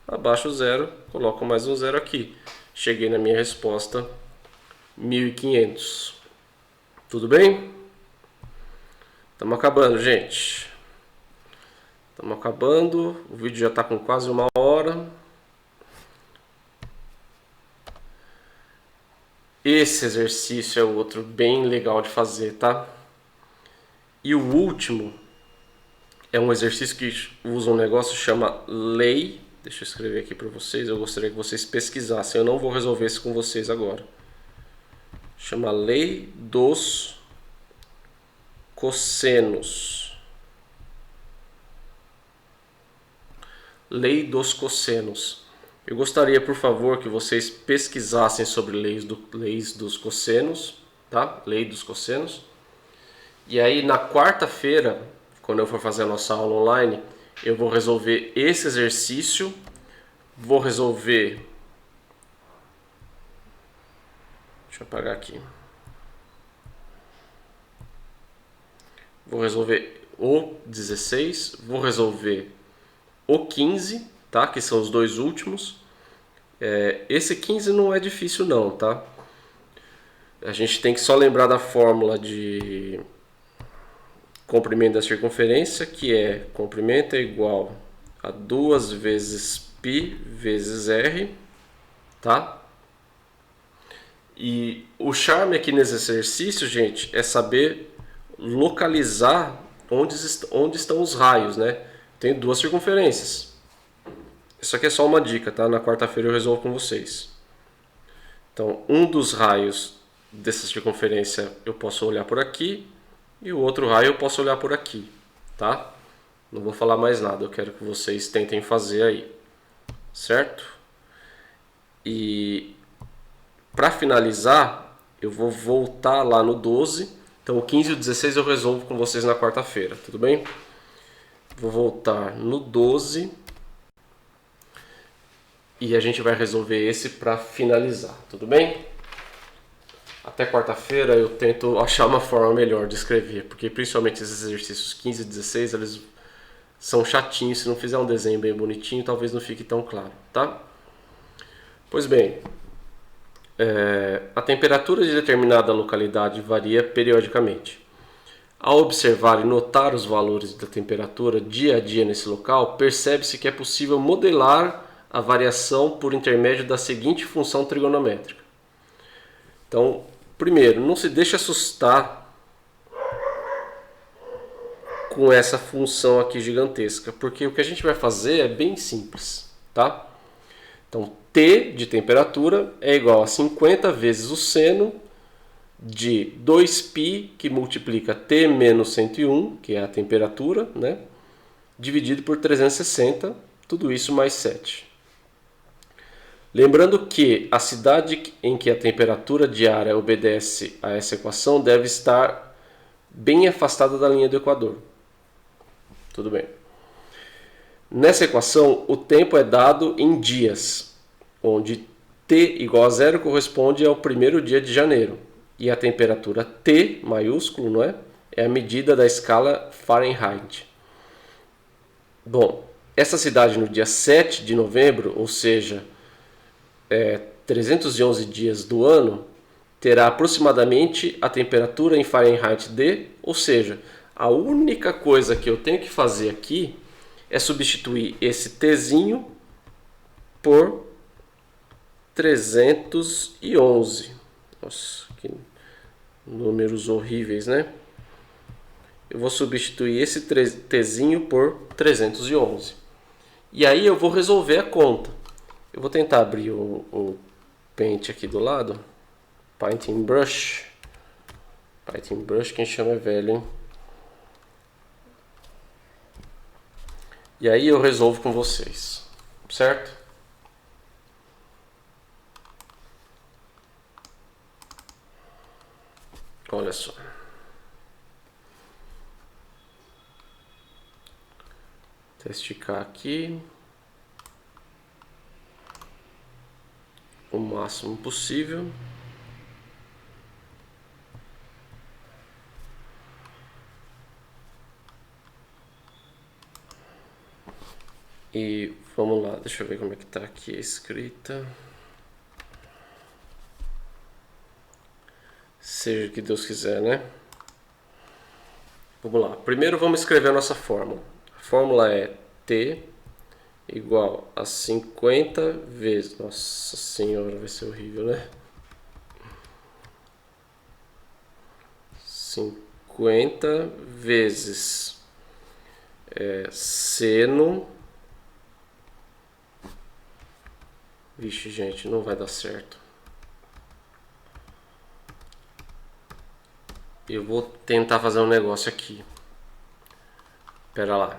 Abaixo 0, coloco mais um 0 aqui. Cheguei na minha resposta, 1.500. Tudo bem? Estamos acabando, gente. Estamos acabando. O vídeo já está com quase 1 hora. Esse exercício é outro bem legal de fazer, tá? E o último é um exercício que usa um negócio que chama lei. Deixa eu escrever aqui para vocês. Eu gostaria que vocês pesquisassem. Eu não vou resolver isso com vocês agora. Chama lei dos cossenos. Lei dos cossenos. Eu gostaria, por favor, que vocês pesquisassem sobre leis dos cossenos, tá? Lei dos cossenos. E aí, na quarta-feira, quando eu for fazer a nossa aula online, eu vou resolver esse exercício. Vou resolver... Deixa eu apagar aqui. Vou resolver o 16, vou resolver o 15, tá? Que são os dois últimos. Esse 15 não é difícil não, tá? A gente tem que só lembrar da fórmula de comprimento da circunferência, que é comprimento é igual a 2 vezes π vezes r, tá? E o charme aqui nesse exercício, gente, é saber localizar onde estão os raios, né? Tem duas circunferências. Isso aqui é só uma dica, tá? Na quarta-feira eu resolvo com vocês. Então, um dos raios dessa circunferência eu posso olhar por aqui e o outro raio eu posso olhar por aqui, tá? Não vou falar mais nada, eu quero que vocês tentem fazer aí, certo? E para finalizar, eu vou voltar lá no 12. Então, o 15 e o 16 eu resolvo com vocês na quarta-feira, tudo bem? Vou voltar no 12 e a gente vai resolver esse para finalizar, tudo bem? Até quarta-feira eu tento achar uma forma melhor de escrever, porque principalmente esses exercícios 15 e 16, eles são chatinhos. Se não fizer um desenho bem bonitinho, talvez não fique tão claro, tá? Pois bem, a temperatura de determinada localidade varia periodicamente. Ao observar e notar os valores da temperatura dia a dia nesse local, percebe-se que é possível modelar a variação por intermédio da seguinte função trigonométrica. Então, primeiro, não se deixe assustar com essa função aqui gigantesca, porque o que a gente vai fazer é bem simples, tá? Então, T de temperatura é igual a 50 vezes o seno de 2π, que multiplica T menos 101, que é a temperatura, né? Dividido por 360, tudo isso mais 7. Lembrando que a cidade em que a temperatura diária obedece a essa equação deve estar bem afastada da linha do Equador. Tudo bem. Nessa equação, o tempo é dado em dias, onde T igual a 0 corresponde ao primeiro dia de janeiro. E a temperatura T, maiúsculo, não é? É a medida da escala Fahrenheit. Bom, essa cidade no dia 7 de novembro, ou seja, 311 dias do ano, terá aproximadamente a temperatura em Fahrenheit de, ou seja, a única coisa que eu tenho que fazer aqui é substituir esse Tzinho por 311. Nossa, que números horríveis, né? Eu vou substituir esse Tzinho por 311. E aí eu vou resolver a conta. Eu vou tentar abrir o Paint aqui do lado. Painting Brush. Painting Brush, quem chama é velho, hein? E aí eu resolvo com vocês, certo? Olha só. Vou esticar aqui o máximo possível. E vamos lá, deixa eu ver como é que tá aqui a escrita. Seja o que Deus quiser, né? Vamos lá. Primeiro vamos escrever a nossa fórmula. A fórmula é T igual a 50 vezes... Nossa senhora, vai ser horrível, né? 50 vezes seno... Vixe, gente, não vai dar certo. Eu vou tentar fazer um negócio aqui. Pera lá.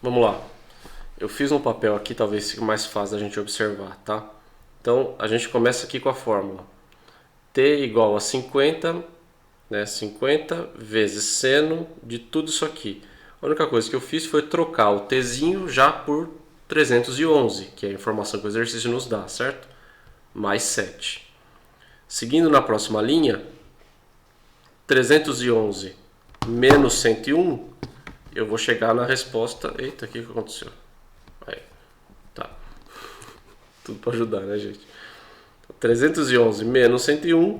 Vamos lá. Eu fiz um papel aqui, talvez fique mais fácil da gente observar, tá? Então, a gente começa aqui com a fórmula. T igual a 50, né? 50 vezes seno de tudo isso aqui. A única coisa que eu fiz foi trocar o Tzinho já por 311, que é a informação que o exercício nos dá, certo? Mais 7. Seguindo na próxima linha, 311 menos 101, eu vou chegar na resposta... Eita, o que aconteceu? Aí, tá. Tudo para ajudar, né, gente? 311 menos 101,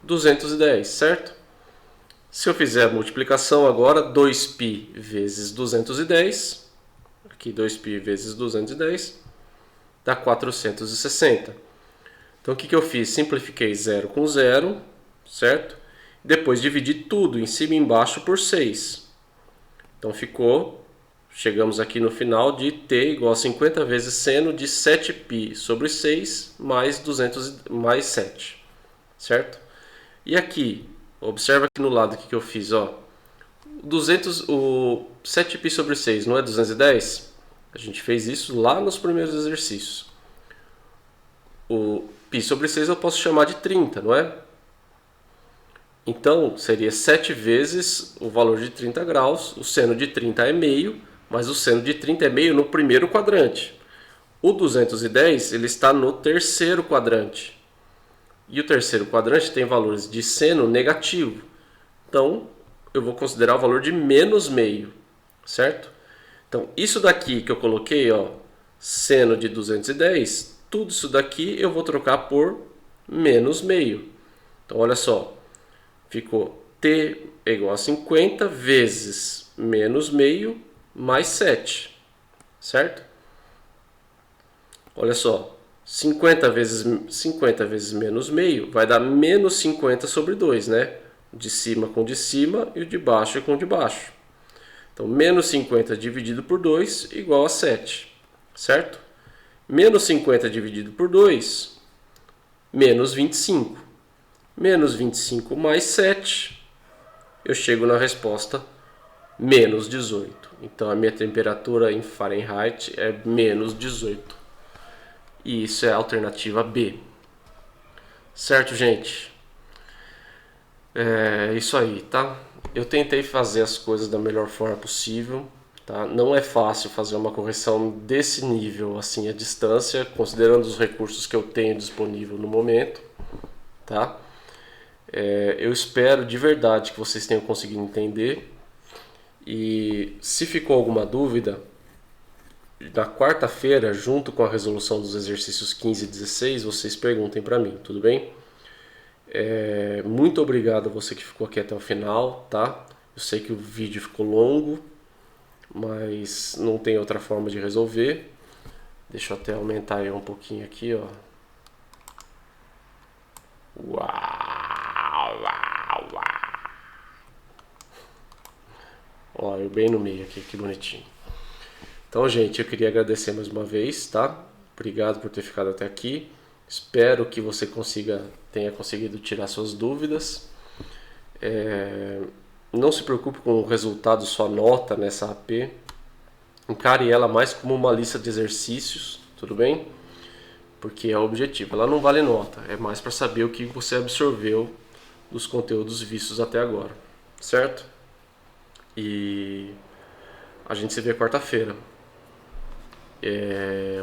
210, certo? Se eu fizer a multiplicação agora, 2π vezes 210, aqui 2π vezes 210, dá 460. Então o que eu fiz? Simplifiquei 0 com 0, certo? Depois dividi tudo em cima e embaixo por 6. Então chegamos aqui no final de T igual a 50 vezes seno de 7π sobre 6 mais 7, certo? E aqui, observa aqui no lado o que eu fiz, ó. O 7π sobre 6 não é 210? A gente fez isso lá nos primeiros exercícios. O π sobre 6 eu posso chamar de 30, não é? Então, seria 7 vezes o valor de 30 graus. O seno de 30 é meio, mas o seno de 30 é meio no primeiro quadrante. O 210 ele está no terceiro quadrante. E o terceiro quadrante tem valores de seno negativo. Então, eu vou considerar o valor de menos meio, certo? Então, isso daqui que eu coloquei, ó, seno de 210... Tudo isso daqui eu vou trocar por menos meio. Então, olha só. Ficou t é igual a 50 vezes menos meio mais 7, certo? Olha só, 50 vezes menos meio vai dar menos 50 sobre 2, né? O de cima com o de cima e o de baixo com o de baixo. Então, menos 50 dividido por 2 igual a 7, certo? Menos 50 dividido por 2, menos 25. Menos 25 mais 7, eu chego na resposta menos 18. Então, a minha temperatura em Fahrenheit é menos 18. E isso é a alternativa B. Certo, gente? É isso aí, tá? Eu tentei fazer as coisas da melhor forma possível, tá? Não é fácil fazer uma correção desse nível assim à distância, considerando os recursos que eu tenho disponível no momento, tá? Eu espero de verdade que vocês tenham conseguido entender. E se ficou alguma dúvida, na quarta-feira, junto com a resolução dos exercícios 15 e 16, vocês perguntem para mim, tudo bem? Muito obrigado a você que ficou aqui até o final, tá? Eu sei que o vídeo ficou longo, mas não tem outra forma de resolver. Deixa eu até aumentar aí um pouquinho aqui, ó. Uau, uau, uau. Ó, eu bem no meio aqui, que bonitinho. Então, gente, eu queria agradecer mais uma vez, tá? Obrigado por ter ficado até aqui. Espero que você tenha conseguido tirar suas dúvidas. Não se preocupe com o resultado, sua nota nessa AP. Encare ela mais como uma lista de exercícios, tudo bem? Porque é o objetivo. Ela não vale nota, é mais para saber o que você absorveu dos conteúdos vistos até agora, certo? E a gente se vê quarta-feira.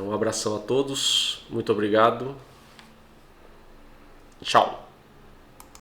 Um abração a todos, muito obrigado. Tchau.